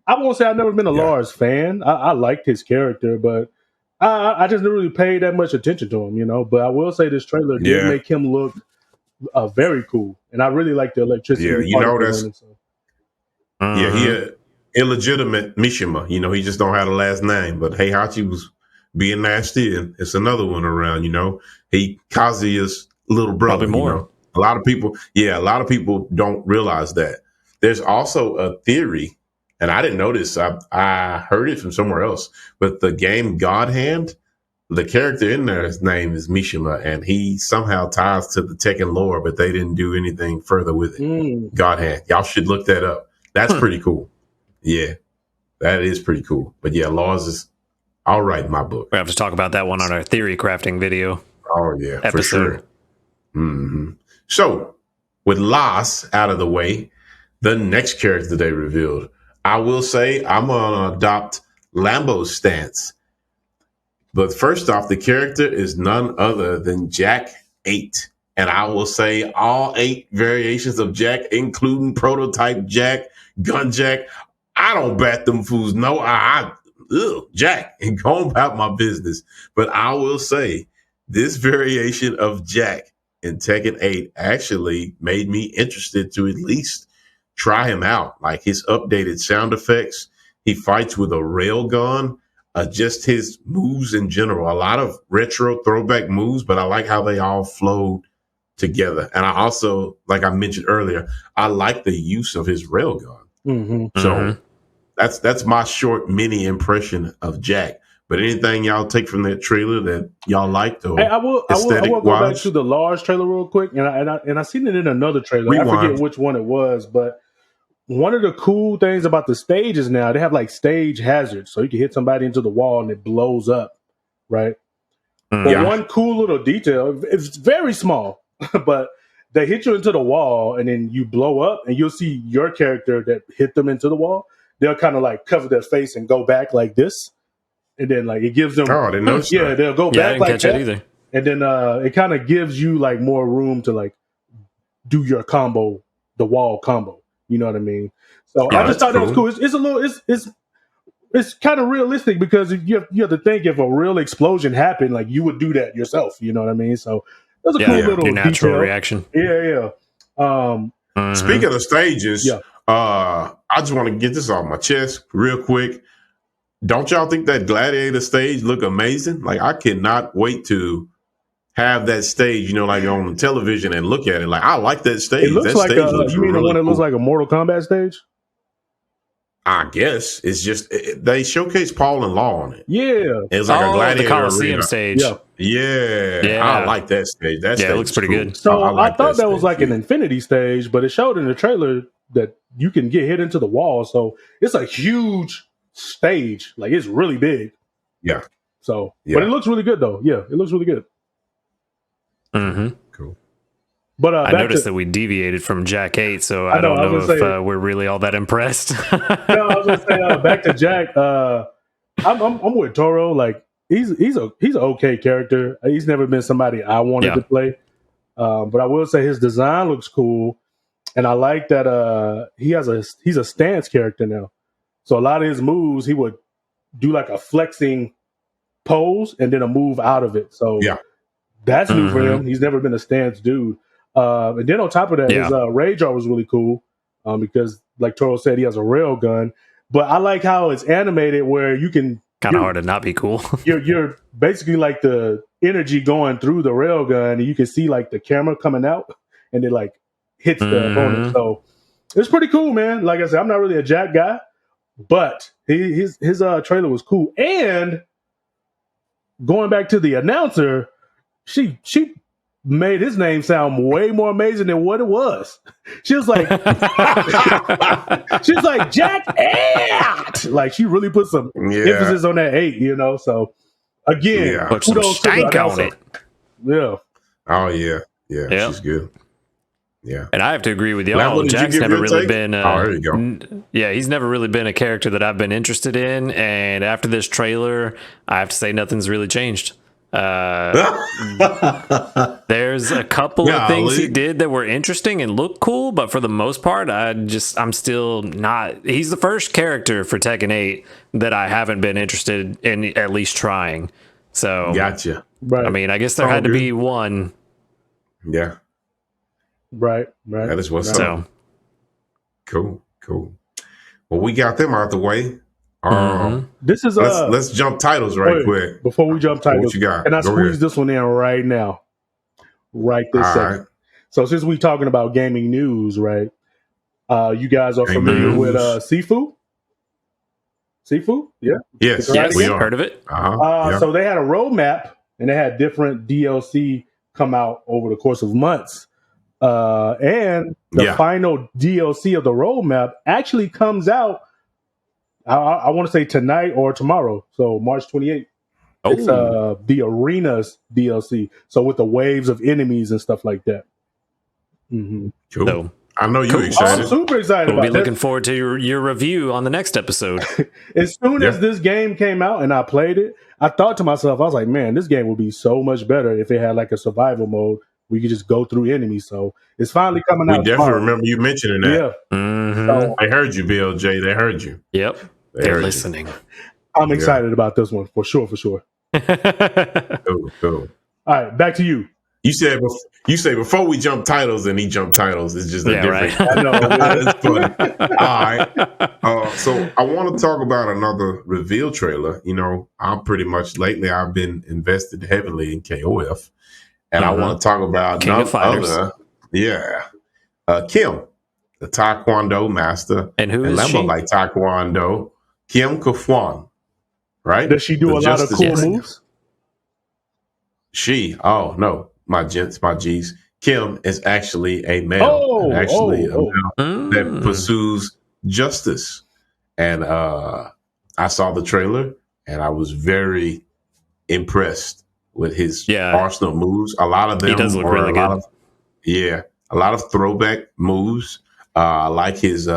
I won't say I've never been a Yeah. Lars fan. I liked his character, but I just didn't really pay that much attention to him, you know. But I will say this trailer did Yeah. make him look very cool, and I really like the electricity Yeah, you part know of the that's learning. So. yeah, he Mhm. a illegitimate Mishima. You know, he just don't have the last name. But Heihachi was being nasty, and it's another one around. You know, he Kazuya's little brother. Probably more. You know, a lot of people don't realize that. There's also a theory, and I didn't know this. I heard it from somewhere else. But the game God Hand, the character in there, his name is Mishima, and he somehow ties to the Tekken lore, but they didn't do anything further with it. Mm. God Hand, y'all should look that up. That's pretty cool. Yeah, that is pretty cool. But yeah, Laws is all right in my book. We have to talk about that one on our theory crafting video Oh yeah, for episode. sure. So with Las out of the way, the next character they revealed, I will say I'm gonna adopt Lambo's stance. But first off, the character is none other than Jack 8. And I will say all 8 variations of Jack, including prototype Jack, gun Jack. I don't bat them fools. No, Jack, and go about my business. But I will say this variation of Jack in Tekken 8 actually made me interested to at least try him out. Like his updated sound effects. He fights with a railgun. Just his moves in general, a lot of retro throwback moves, but I like how they all flowed together. And I also, like I mentioned earlier, I like the use of his railgun. Mm-hmm. So that's my short mini impression of Jack. But anything y'all take from that trailer that y'all liked, or Hey, I will go back wise? to the Lars trailer real quick, and I seen it in another trailer. I forget which one it was, but one of the cool things about the stages now, they have like stage hazards, so you can hit somebody into the wall and it blows up, right? But one cool little detail, it's very small, but they hit you into the wall and then you blow up and you'll see your character that hit them into the wall. They'll kind of like cover their face and go back like this. And then like it gives them, I didn't notice that. they'll go I back didn't like catch that. that either. And then it kind of gives you like more room to like do your combo, the wall combo. You know what I mean? So I just thought that was cool. It's a little, it's kind of realistic because you have to think if a real explosion happened, like you would do that yourself. You know what I mean? So it was a cool little your natural detail. reaction. Yeah. Speaking of stages, Yeah. I just want to get this off my chest real quick. Don't y'all think that Gladiator stage look amazing? Like I cannot wait to have that stage, you know, like on the television and look at it. Like I like that stage. It looks that like stage looks you mean really the one that cool. looks like a Mortal Kombat stage? I guess it's just they showcase Paul and Law on it. Yeah, It's like a Gladiator the Coliseum arena. stage. Yeah, I like that stage. That stage it looks pretty cool. good. So I like I thought that was stage, like an Infinity stage, but it showed in the trailer that you can get hit into the wall. So it's a huge stage. Like it's really big. Yeah. So, Yeah. but it looks really good though. Yeah, it looks really good. Cool. But I noticed that we deviated from Jack 8, so I don't know if we're really all that impressed. No, I was gonna say back to Jack. I'm with Toro. Like he's an okay character. He's never been somebody I wanted to play. But I will say his design looks cool, and I like that he's a stance character now. So a lot of his moves, he would do like a flexing pose and then a move out of it. So that's new for him. He's never been a stance dude. And then on top of that, his rage art was really cool because, like Toro said, he has a rail gun. But I like how it's animated where you can kind of hard to not be cool. You're basically like the energy going through the railgun, and you can see like the camera coming out, and it like hits the opponent. So it's pretty cool, man. Like I said, I'm not really a Jack guy, but his trailer was cool. And going back to the announcer, she made his name sound way more amazing than what it was. She was like, Jack 8. Like she really put some emphasis on that 8, you know. So again, put some stank on it. Yeah. Oh yeah. She's good. Yeah, and I have to agree with y'all. Jack's never really been. There you go. Yeah, he's never really been a character that I've been interested in. And after this trailer, I have to say nothing's really changed. There's a couple of things he did that were interesting and looked cool, but for the most part, I'm still not. He's the first character for Tekken 8 that I haven't been interested in at least trying. So gotcha. Right. I mean, I guess there had to be one. Yeah. Right. That is what's up. Cool. Well, we got them out the way. This is let's jump titles quick. Before we jump titles, what you got? And I squeeze this one in right now, right this second. Right. So since we're talking about gaming news, right? You guys are familiar with Sifu? Sifu? Yeah. Yes, we are. Heard of it. So they had a roadmap, and they had different DLC come out over the course of months. And the final DLC of the roadmap actually comes out, I want to say tonight or tomorrow. So March 28th. It's the Arenas DLC. So with the waves of enemies and stuff like that. Cool. So, I know you're excited. I'm super excited. We'll be looking forward to your review on the next episode. As soon as this game came out and I played it, I thought to myself, I was like, man, this game would be so much better if it had like a survival mode. We could just go through enemies. So it's finally coming out. We definitely remember you mentioning that. Yeah. So, they heard you, BLJ. They heard you. Yep. They're listening. I'm excited about this one for sure. Cool. All right, back to you. You said before we jump titles, and he jumped titles. It's just a different. Right. I know. It's funny. All right. So I want to talk about another reveal trailer. You know, I've been invested heavily in KOF. And I want to talk about King of Fighters. Kim, the Taekwondo master. And who is she? Like Taekwondo, Kim Kaphwan, right? Does she do a lot of cool moves? My G's. Kim is actually a male. A male that pursues justice. And I saw the trailer, and I was very impressed with his arsenal moves. A lot of them. He does look really good. A lot of throwback moves. I like his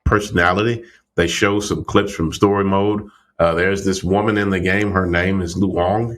personality. They show some clips from story mode. There's this woman in the game. Her name is Luong,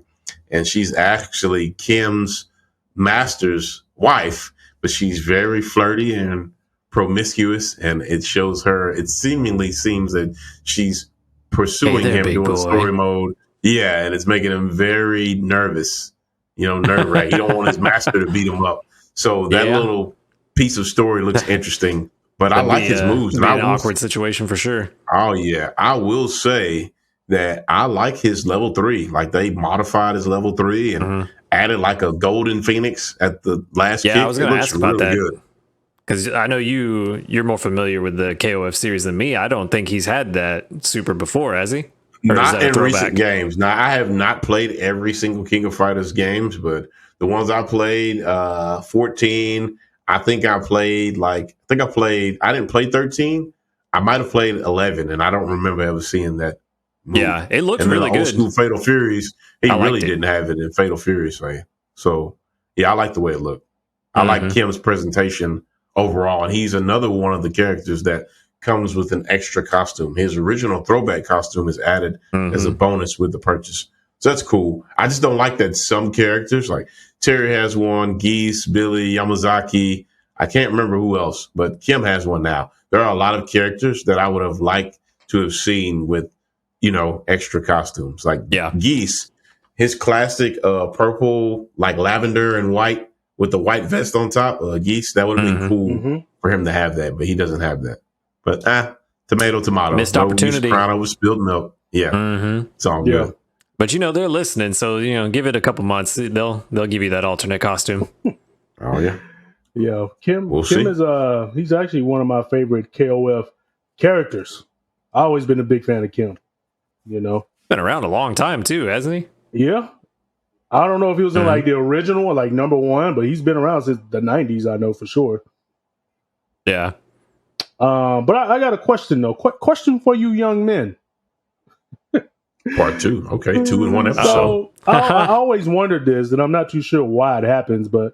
and she's actually Kim's master's wife, but she's very flirty and promiscuous, and it shows her. It seemingly seems that she's pursuing him doing story mode. Yeah, and it's making him very nervous, nerve-wracking. He don't want his master to beat him up. So that little piece of story looks interesting, but I like his moves. It'd be an awkward situation for sure. Oh, yeah. I will say that I like his level 3. Like, they modified his level 3 and added like a golden phoenix at the last kick. I was going to ask about that. Because I know you're more familiar with the KOF series than me. I don't think he's had that super before, has he? Not in recent games. Now, I have not played every single King of Fighters games, but the ones I played, 14, I didn't play 13. I might have played 11, and I don't remember ever seeing that move. Yeah, it looks really good. Old school Fatal Furies, he really didn't have it in Fatal Furies. So, I like the way it looked. I like Kim's presentation overall, and he's another one of the characters that comes with an extra costume. His original throwback costume is added as a bonus with the purchase. So that's cool. I just don't like that some characters, like Terry has one, Geese, Billy, Yamazaki. I can't remember who else, but Kim has one now. There are a lot of characters that I would have liked to have seen with, extra costumes. Like Geese, his classic purple, like lavender and white with the white vest on top, Geese, that would have been cool for him to have that, but he doesn't have that. But Tomato. Missed No opportunity. use crying over spilled milk. Yeah, it's all good. But they're listening, so give it a couple months. They'll give you that alternate costume. Oh yeah. Yeah, Kim see. is he's actually one of my favorite KOF characters. I've always been a big fan of Kim. Been around a long time too, hasn't he? Yeah. I don't know if he was in like the original or like number one, but he's been around since the 90s, I know for sure. Yeah. But I got a question though. Question for you young men. Part 2. Okay, 2 in 1 episode. So I always wondered this, and I'm not too sure why it happens, but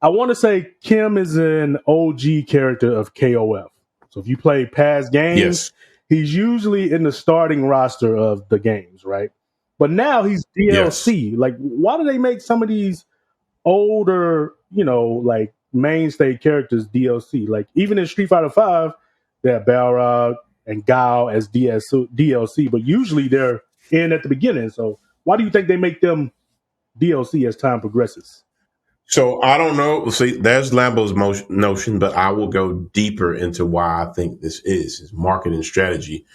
I want to say Kim is an OG character of KOF. So if you play past games, he's usually in the starting roster of the games, right? But now he's DLC. Like, why do they make some of these older, like mainstay characters DLC? Like, even in Street Fighter V, they have Balrog and Gao as DLC, but usually they're in at the beginning. So why do you think they make them DLC as time progresses? So I don't know. See, there's Lambo's notion, but I will go deeper into why I think this is marketing strategy.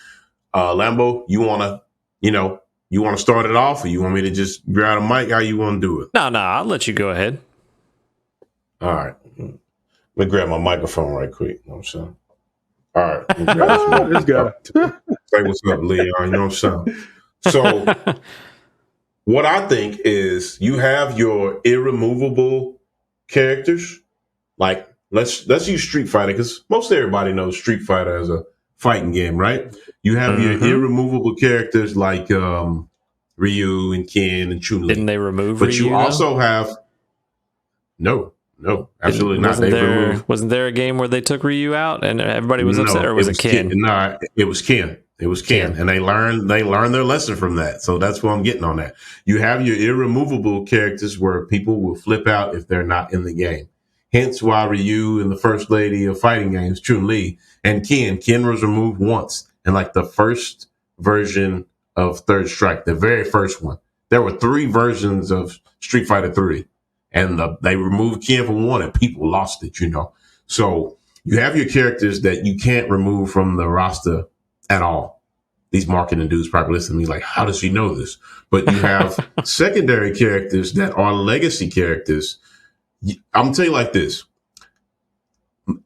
Lambo, you want to start it off, or you want me to just grab a mic? How you want to do it? No, I'll let you go ahead. All right. Let me grab my microphone right quick. You know what I'm saying? All right. Let me grab this guy. Say what's up, Leon. You know what I'm saying? So what I think is you have your irremovable characters. Like let's use Street Fighter, because most everybody knows Street Fighter as a fighting game, right? You have your irremovable characters like Ryu and Ken and Chun-Li. Didn't they remove But Ryu? you also have no, absolutely not. Wasn't there a game where they took Ryu out and everybody was upset, or was it Ken? No, it was Ken. It was Ken. And they learned their lesson from that. So that's what I'm getting on that. You have your irremovable characters where people will flip out if they're not in the game. Hence why Ryu and the first lady of fighting games, Chun-Li, and Ken was removed once in like the first version of Third Strike, the very first one. There were 3 versions of Street Fighter 3, and they removed Ken from one, and people lost it, So you have your characters that you can't remove from the roster at all. These marketing dudes probably listen to me like, how does he know this? But you have secondary characters that are legacy characters. I'm going to tell you like this.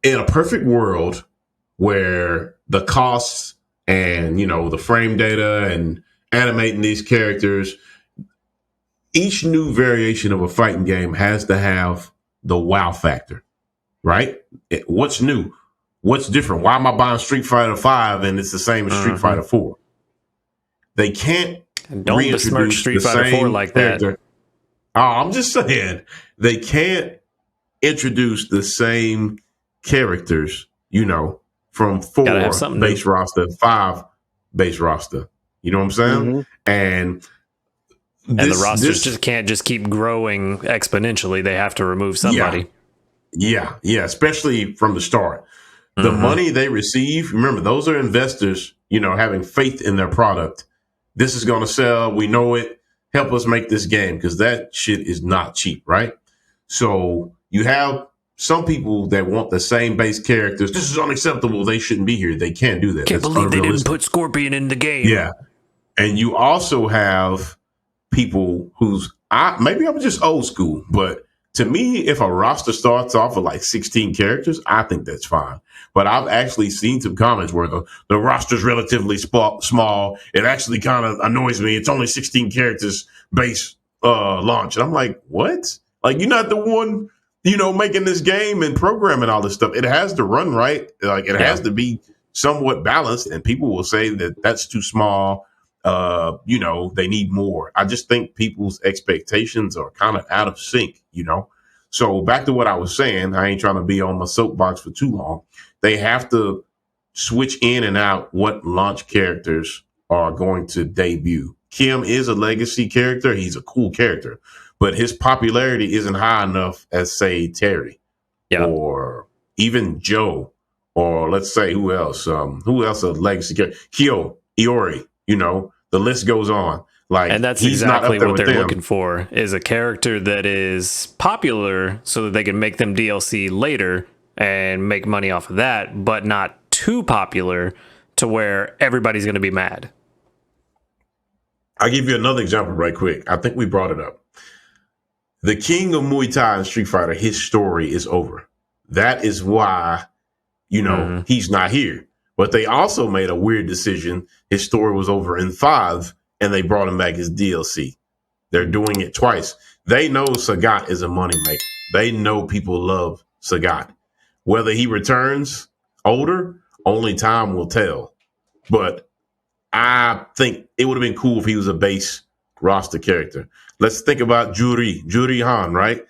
In a perfect world where the costs and, the frame data and animating these characters, each new variation of a fighting game has to have the wow factor, right? What's new? What's different? Why am I buying Street Fighter 5 and it's the same as Street Fighter 4? They can't don't besmirch Street Fighter 4 like character. That. Oh, I'm just saying they can't introduce the same characters, from 4 base roster, 5 base roster. You know what I'm saying? And the rosters just can't keep growing exponentially. They have to remove somebody. Yeah, especially from the start. The money they receive, remember, those are investors, having faith in their product. This is going to sell. We know it. Help us make this game, because that shit is not cheap, right? So you have some people that want the same base characters. This is unacceptable. They shouldn't be here. They can't do that. Can't believe they didn't put Scorpion in the game. Yeah. And you also have people maybe I'm just old school, but to me, if a roster starts off with like 16 characters, I think that's fine. But I've actually seen some comments where the roster's relatively small. It actually kind of annoys me. It's only 16 characters base launch. And I'm like, what? Like, you're not the one, making this game and programming all this stuff. It has to run right. Like, it has to be somewhat balanced. And people will say that that's too small. They need more. I just think people's expectations are kind of out of sync, So back to what I was saying, I ain't trying to be on my soapbox for too long. They have to switch in and out what launch characters are going to debut. Kim is a legacy character. He's a cool character, but his popularity isn't high enough as, say, Terry or even Joe, or let's say who else a legacy character? Kyo, Iori. The list goes on. And that's exactly what they're looking for, is a character that is popular so that they can make them DLC later and make money off of that, but not too popular to where everybody's going to be mad. I'll give you another example right quick. I think we brought it up. The king of Muay Thai and Street Fighter, his story is over. That is why, he's not here. But they also made a weird decision. His story was over in 5, and they brought him back as DLC. They're doing it twice. They know Sagat is a moneymaker. They know people love Sagat. Whether he returns older, only time will tell. But I think it would have been cool if he was a base roster character. Let's think about Juri Han, right?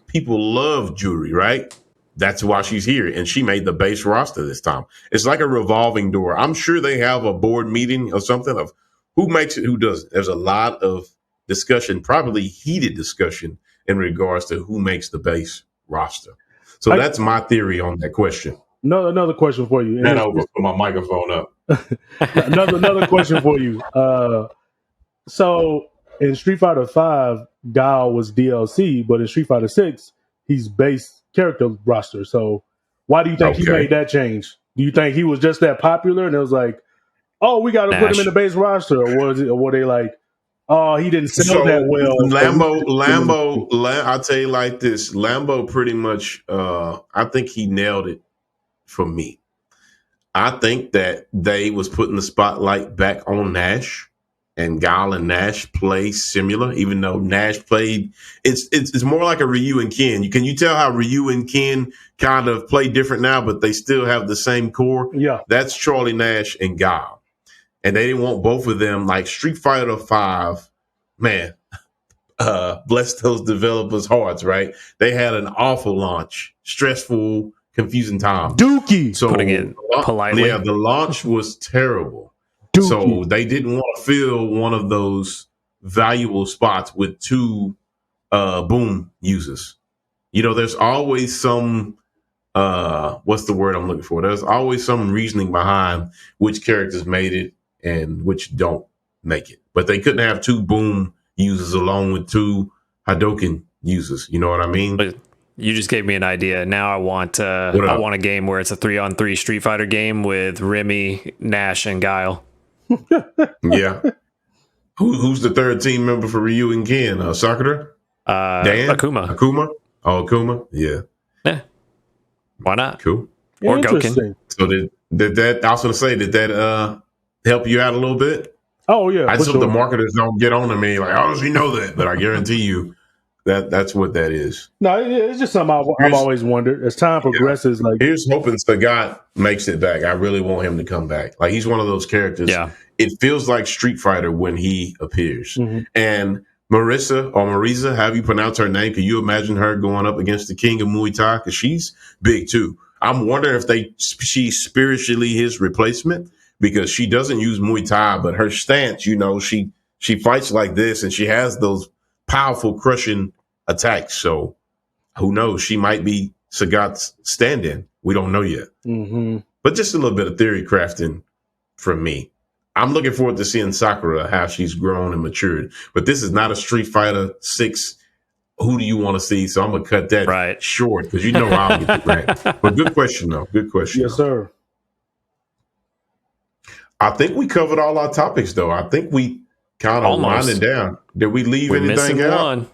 People love Juri, right? That's why she's here. And she made the base roster this time. It's like a revolving door. I'm sure they have a board meeting or something of who makes it, who doesn't. There's a lot of discussion, probably heated discussion in regards to who makes the base roster. So that's my theory on that question. Another question for you. Then I'll put my microphone up. another question for you. So in Street Fighter 5, Guile was DLC, but in Street Fighter 6, he's base character roster. So why do you think he made that change? Do you think he was just that popular and it was like, oh, we got to put him in the base roster, or were they like, oh, he didn't sell that well? Lambo, I'll tell you like this. Lambo pretty much, I think he nailed it for me. I think that they was putting the spotlight back on Nash, and Guile and Nash play similar, even though Nash played, it's more like a Ryu and Ken. Can you tell how Ryu and Ken kind of play different now, but they still have the same core? Yeah. That's Charlie Nash and Guile. And they didn't want both of them. Like Street Fighter 5, man, bless those developers' hearts, right? They had an awful launch, stressful, confusing time. Dookie. So putting it politely. Yeah, the launch was terrible. Dookie. So they didn't want to fill one of those valuable spots with 2 boom users. There's always some what's the word I'm looking for? There's always some reasoning behind which characters made it and which don't make it. But they couldn't have 2 boom users along with 2 Hadouken users. You know what I mean? But you just gave me an idea. Now I want a game where it's a 3-on-3 Street Fighter game with Remy, Nash, and Guile. Yeah. Who's the third team member for Ryu and Ken? Sakura? Dan? Akuma. Oh, Akuma? Yeah. Why not? Cool. Or Goken. So did that, I was going to say, did that help you out a little bit? Oh, yeah. I just hope the marketers don't get on to me like, how does he know that? But I guarantee you that's what that is. No, it's just something I've always wondered. As time progresses, here's hoping Sagat makes it back. I really want him to come back. Like, he's one of those characters. Yeah. It feels like Street Fighter when he appears. Mm-hmm. And Marisa, how you pronounce her name? Can you imagine her going up against the king of Muay Thai? Because she's big too. I'm wondering if she's spiritually his replacement, because she doesn't use Muay Thai, but her stance, she fights like this, and she has those powerful crushing attacks. So who knows? She might be Sagat's stand-in. We don't know yet. Mm-hmm. But just a little bit of theory crafting from me. I'm looking forward to seeing Sakura, how she's grown and matured. But this is not a Street Fighter 6. Who do you want to see? So I'm going to cut that short, because I'll get the rant. But good question, though. Good question. Yes, sir. I think we covered all our topics, though. I think we kind of winded down. Did we leave anything out? One.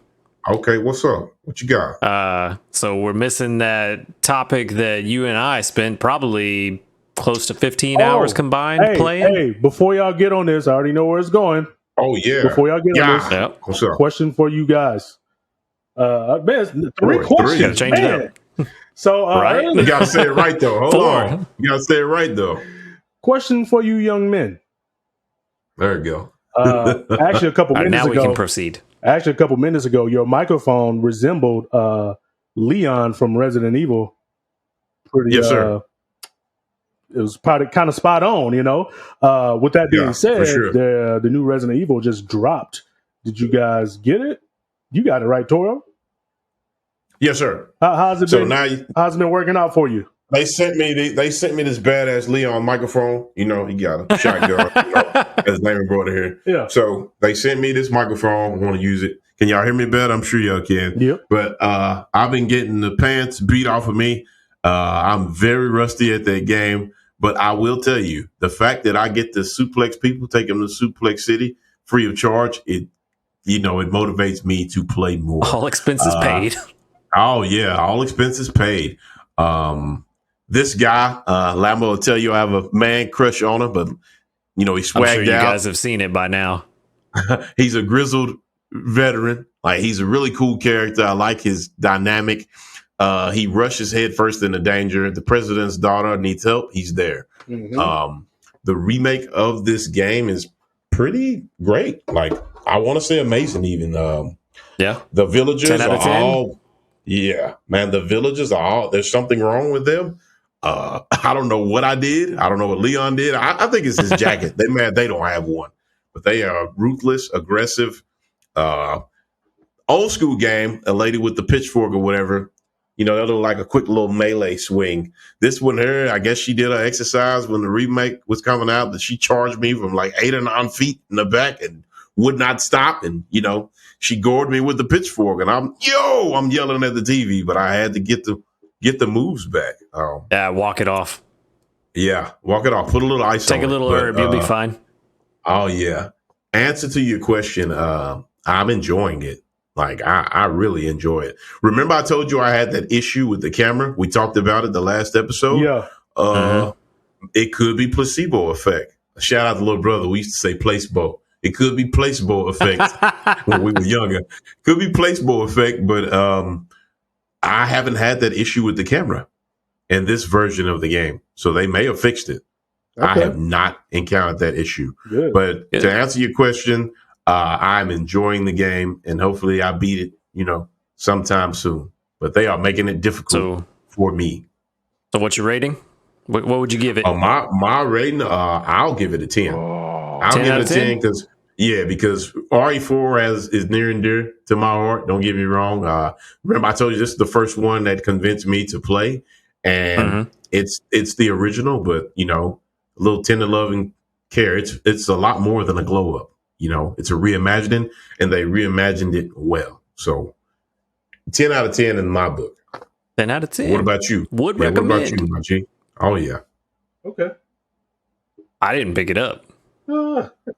Okay, what's up? What you got? So we're missing that topic that you and I spent probably close to 15 hours combined playing. Hey, before y'all get on this, I already know where it's going. Oh, yeah. Before y'all get on this, what's up? Question for you guys. Man, 3 questions. Change it up. So, you got to say it right, though. Hold on. You got to say it right, though. Question for you young men. There you go. Actually, a couple minutes now ago. Now we can proceed. Actually, a couple minutes ago, your microphone resembled Leon from Resident Evil. Yes, sir. It was probably kind of spot on, With that being said, the new Resident Evil just dropped. Did you guys get it? You got it, right, Toro? Yes, sir. How's it been working out for you? They sent me this badass Leon microphone. He got a shotgun. His name brought it here. Yeah. So they sent me this microphone. I want to use it. Can y'all hear me better? I'm sure y'all can. Yep. But I've been getting the pants beat off of me. I'm very rusty at that game. But I will tell you, the fact that I get to suplex people, take them to Suplex City free of charge, it motivates me to play more. All expenses paid. Oh yeah, all expenses paid. This guy, Lambo will tell you I have a man crush on him, but he swagged I'm sure you out. guys have seen it by now. He's a grizzled veteran. Like, he's a really cool character. I like his dynamic. He rushes head first into danger. The president's daughter needs help. He's there. Mm-hmm. The remake of this game is pretty great. Like, I want to say amazing even. Yeah. The villagers 10 out are of 10? all, yeah, man, the villagers are all, there's something wrong with them. I don't know what I did. I don't know what Leon did. I think it's his jacket. They don't have one, but they are ruthless, aggressive, old school game. A lady with the pitchfork or whatever, that look like a quick little melee swing. This one here, I guess she did her exercise when the remake was coming out, that she charged me from like 8 or 9 feet in the back and would not stop. And, she gored me with the pitchfork, and I'm yelling at the TV, but I had to get the moves back. Yeah, walk it off. Yeah, walk it off. Put a little ice on it. Take a little herb, you'll be fine. Oh, yeah. Answer to your question, I'm enjoying it. Like, I really enjoy it. Remember I told you I had that issue with the camera? We talked about it the last episode. Yeah. It could be placebo effect. Shout out to little brother. We used to say placebo. It could be placebo effect when we were younger. Could be placebo effect, but I haven't had that issue with the camera in this version of the game. So they may have fixed it. Okay. I have not encountered that issue. Good. But to answer your question, I'm enjoying the game, and hopefully I beat it, sometime soon. But they are making it difficult for me. So what's your rating? What would you give it? My rating, I'll give it a 10. I'll give it a 10 because RE4 is near and dear to my heart. Don't get me wrong. Remember, I told you this is the first one that convinced me to play, and it's the original, but a little tender loving care. It's a lot more than a glow up. It's a reimagining, and they reimagined it well. So 10 out of 10 in my book. 10 out of 10. What about you? Would recommend. What about you, my G? Oh yeah. Okay. I didn't pick it up.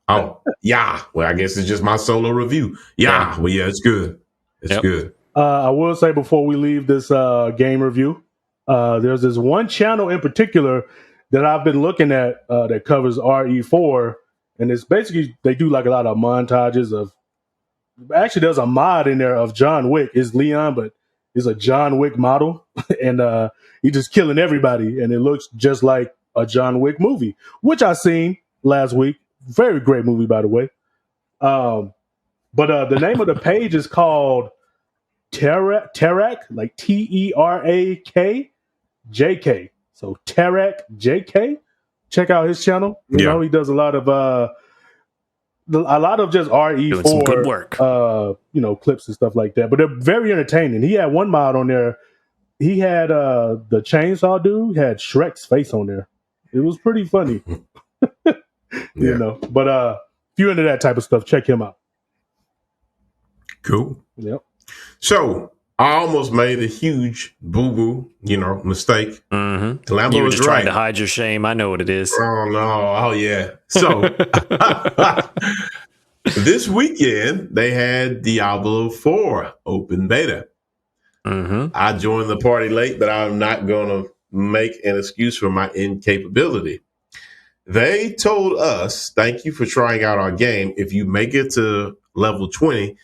Oh, yeah. Well, I guess it's just my solo review. Yeah. Well, yeah, it's good. It's good. I will say before we leave this game review, there's this one channel in particular that I've been looking at that covers RE4, and it's basically they do like a lot of montages of. Actually, there's a mod in there of John Wick. It's Leon, but it's a John Wick model, and he's just killing everybody, and it looks just like a John Wick movie, which I seen last week. Very great movie, by the way. But the name of the page is called Terak, like TERAK JK. So Terak JK. Check out his channel. You know, he does a lot of just RE4 doing some good work. Clips and stuff like that. But they're very entertaining. He had one mod on there. He had the chainsaw dude had Shrek's face on there. It was pretty funny. But if you're into that type of stuff, check him out. Cool. Yep. So I almost made a huge boo-boo, mistake. Mm-hmm. You were just trying to hide your shame. I know what it is. Oh no. Oh yeah. So this weekend they had Diablo 4 open beta. I joined the party late, but I'm not going to make an excuse for my incapability. They told us, thank you for trying out our game. If you make it to level 20,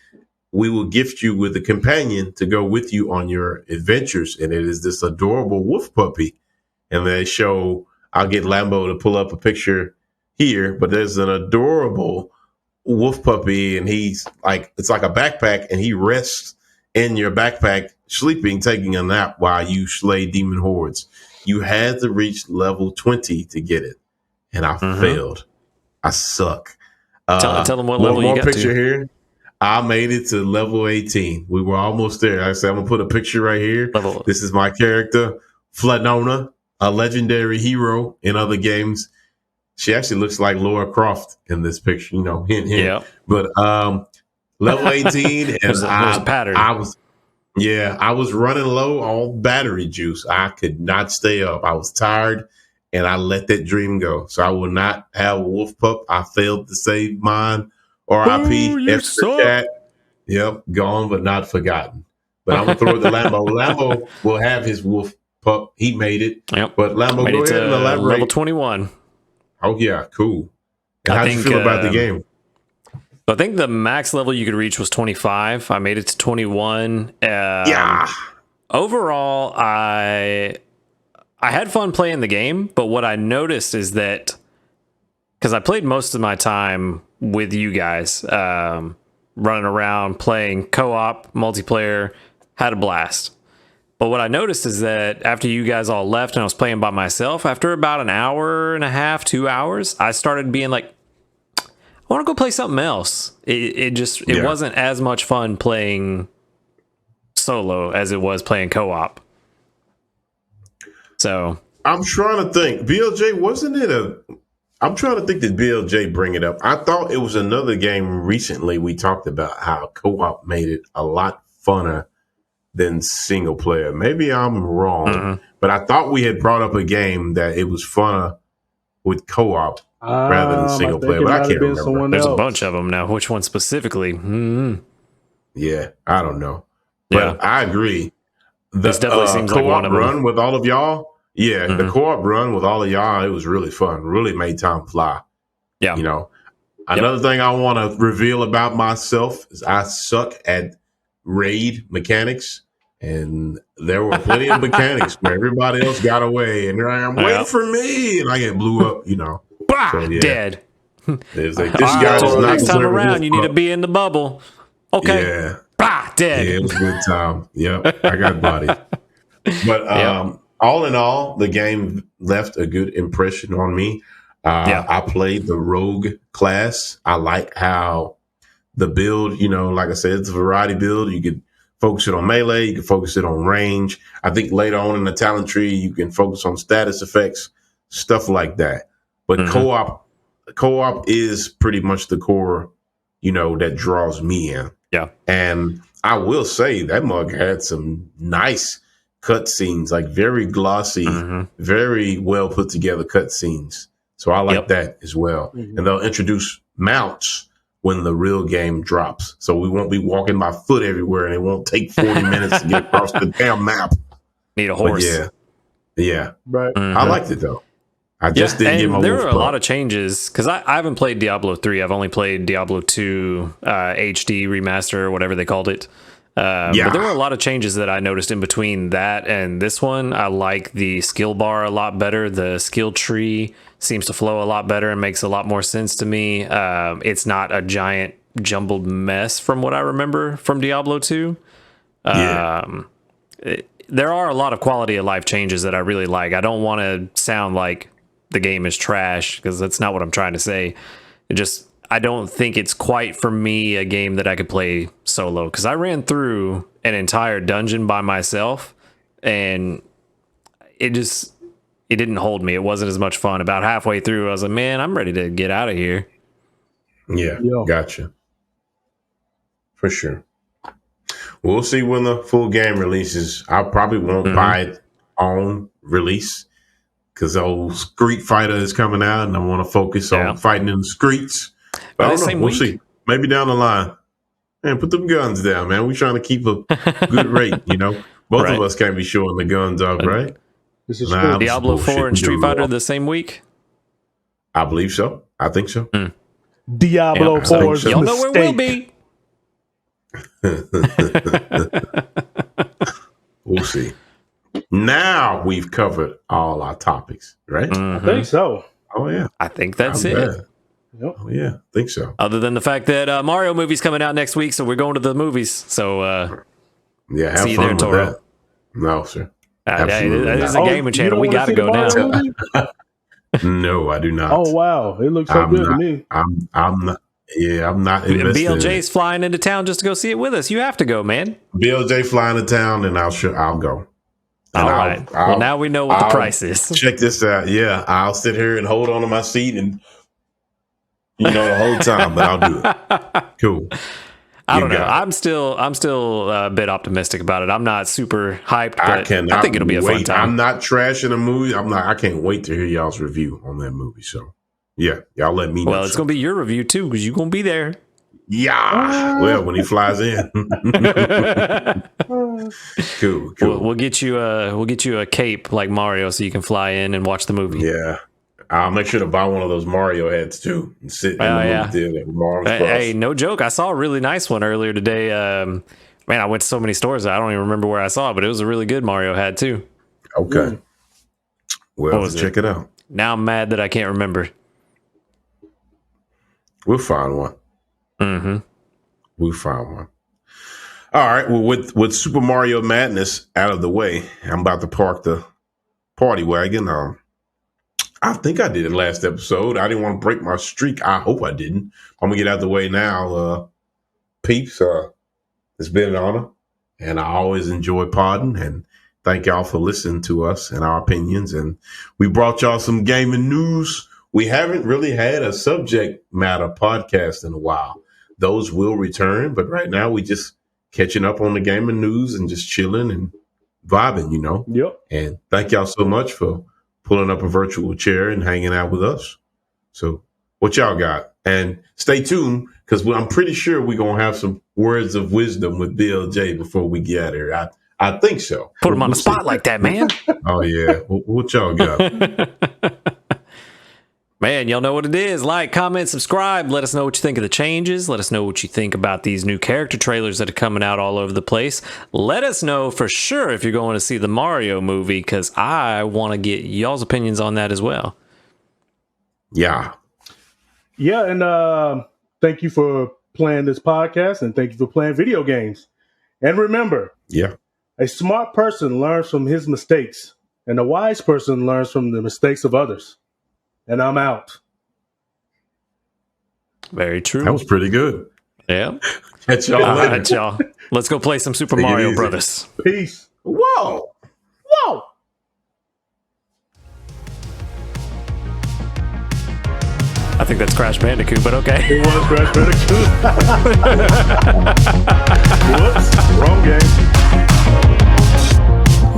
we will gift you with a companion to go with you on your adventures. And it is this adorable wolf puppy. And they show, I'll get Lambo to pull up a picture here, but there's an adorable wolf puppy, and he's like, it's like a backpack, and he rests in your backpack, sleeping, taking a nap while you slay demon hordes. You had to reach level 20 to get it. And I failed. I suck. Tell them what level you got picture to. Here. I made it to level 18. We were almost there. I said, I'm going to put a picture right here. This is my character, Flanona, a legendary hero in other games. She actually looks like Laura Croft in this picture, hint, hint. Yeah. But level 18, and there's a pattern. I was running low on battery juice. I could not stay up. I was tired. and I let that dream go. So I will not have a wolf pup. I failed to save mine. R.I.P. You F the suck. chat. Yep, gone but not forgotten. But I'm gonna throw it to Lambo. Lambo will have his wolf pup. He made it. Yep. But Lambo, Made go it ahead and to elaborate. level 21. Oh yeah, cool. And how'd you feel about the game? I think the max level you could reach was 25. I made it to 21. Yeah. Overall, I had fun playing the game, but what I noticed is that because I played most of my time with you guys, running around, playing co-op, multiplayer, had a blast. But what I noticed is that after you guys all left and I was playing by myself, after about an hour and a half, 2 hours, I started being like, I want to go play something else. It wasn't as much fun playing solo as it was playing co-op. So I'm trying to think. BLJ, wasn't it I'm trying to think, did BLJ bring it up? I thought it was another game recently we talked about how co-op made it a lot funner than single player. Maybe I'm wrong, but I thought we had brought up a game that it was funner with co-op rather than single player, but I can't remember. There's a bunch of them now. Which one specifically? Yeah, I don't know. But Yeah. I agree. This definitely seems co-op like one of them. run with all of y'all. Yeah, the co-op run with all of y'all, it was really fun. Really made time fly. Yeah. You know, another thing I want to reveal about myself is I suck at raid mechanics, and there were plenty of mechanics where everybody else got away, and I am wait for me, and I get blew up. You know, bah, dead. It's like this guy does not next time deserve around, you need to be in the bubble. Okay. Yeah. Bah, dead. Yeah, it was a good time. Yep, I got bodied. But all in all, the game left a good impression on me. I played the rogue class. I like how the build, you know, like I said, it's a variety build. You could focus it on melee, you can focus it on range. I think later on in the talent tree, you can focus on status effects, stuff like that. But co-op is pretty much the core, you know, that draws me in. Yeah. And I will say that mug had some nice cutscenes, like very glossy, very well put together cutscenes. So I like that as well. And they'll introduce mounts when the real game drops. So we won't be walking by foot everywhere, and it won't take 40 minutes to get across the damn map. Need a horse. But yeah. Right. I liked it though. I just didn't get my there wolf were a lot of changes because I haven't played Diablo 3. I've only played Diablo 2 HD remaster or whatever they called it. But there were a lot of changes that I noticed in between that and this one. I like the skill bar a lot better. The skill tree seems to flow a lot better and makes a lot more sense to me. It's not a giant jumbled mess from what I remember from Diablo 2. There are a lot of quality of life changes that I really like. I don't want to sound like the game is trash because that's not what I'm trying to say. I don't think it's quite for me a game that I could play solo because I ran through an entire dungeon by myself and it didn't hold me. It wasn't as much fun. About halfway through, I was like, man, I'm ready to get out of here. Yeah, gotcha. For sure. We'll see when the full game releases. I probably won't buy it on release because old Street Fighter is coming out and I want to focus on fighting in the streets. But I don't know. We'll see. Maybe down the line. Man, put them guns down, man. We're trying to keep a good rate, you know? Both of us can't be showing the guns off, right? This is Diablo 4 and Street Fighter the same week? I believe so. I think so. Diablo 4 is y'all know where we'll be. We'll see. Now we've covered all our topics, right? I think so. Oh, yeah. I think that's it. Yep. Oh, yeah. I think so. Other than the fact that Mario movie's coming out next week, so we're going to the movies. So, have see you fun there, with Toro. that. No, sir. This is a gaming channel. We got to go now. No, I do not. Oh, wow. It looks so good to me. I'm not. Yeah, I'm not invested. BLJ's flying into town just to go see it with us. You have to go, man. BLJ flying to town, and I'll go. And all right. Well, now we know what the price is. Check this out. Yeah, I'll sit here and hold on to my seat and the whole time, but I'll do it. Cool. I don't know. I'm still a bit optimistic about it. I'm not super hyped, but I think it'll be a fun time. I'm not trashing a movie. I can't wait to hear y'all's review on that movie. So yeah, y'all let me know. Well, it's gonna be your review too, because you're gonna be there. Yeah. Well, when he flies in. Cool. We'll get you a cape like Mario, so you can fly in and watch the movie. Yeah. I'll make sure to buy one of those Mario heads too and sit in the movie theater with my arms crossed. Hey, no joke. I saw a really nice one earlier today. Man, I went to so many stores I don't even remember where I saw it, but it was a really good Mario hat too. Okay. Well, check it out. Now I'm mad that I can't remember. We'll find one. Mm-hmm. We'll find one. All right. Well, with Super Mario Madness out of the way, I'm about to park the party wagon. I think I did it last episode. I didn't want to break my streak. I hope I didn't. I'm gonna get out of the way now. Peeps, it's been an honor, and I always enjoy podding. And thank y'all for listening to us and our opinions. And we brought y'all some gaming news. We haven't really had a subject matter podcast in a while. Those will return, but right now we just catching up on the gaming news and just chilling and vibing, Yep. And thank y'all so much for pulling up a virtual chair and hanging out with us. So what y'all got? And stay tuned, because I'm pretty sure we're going to have some words of wisdom with BLJ before we get out of here. I think so. Put him on the spot like that, man. Oh, yeah. What y'all got? Man, y'all know what it is. Like, comment, subscribe. Let us know what you think of the changes. Let us know what you think about these new character trailers that are coming out all over the place. Let us know for sure if you're going to see the Mario movie, because I want to get y'all's opinions on that as well. Yeah. Yeah, and thank you for playing this podcast, and thank you for playing video games. And remember, a smart person learns from his mistakes, and a wise person learns from the mistakes of others. And I'm out. Very true. That was pretty good. Yeah. Catch y'all later. All right, y'all. Let's go play some Super Mario Brothers. Peace. Whoa. I think that's Crash Bandicoot, but okay. It was Crash Bandicoot. Whoops. Wrong game.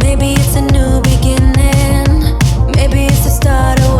Maybe it's a new beginning. Maybe it's the start of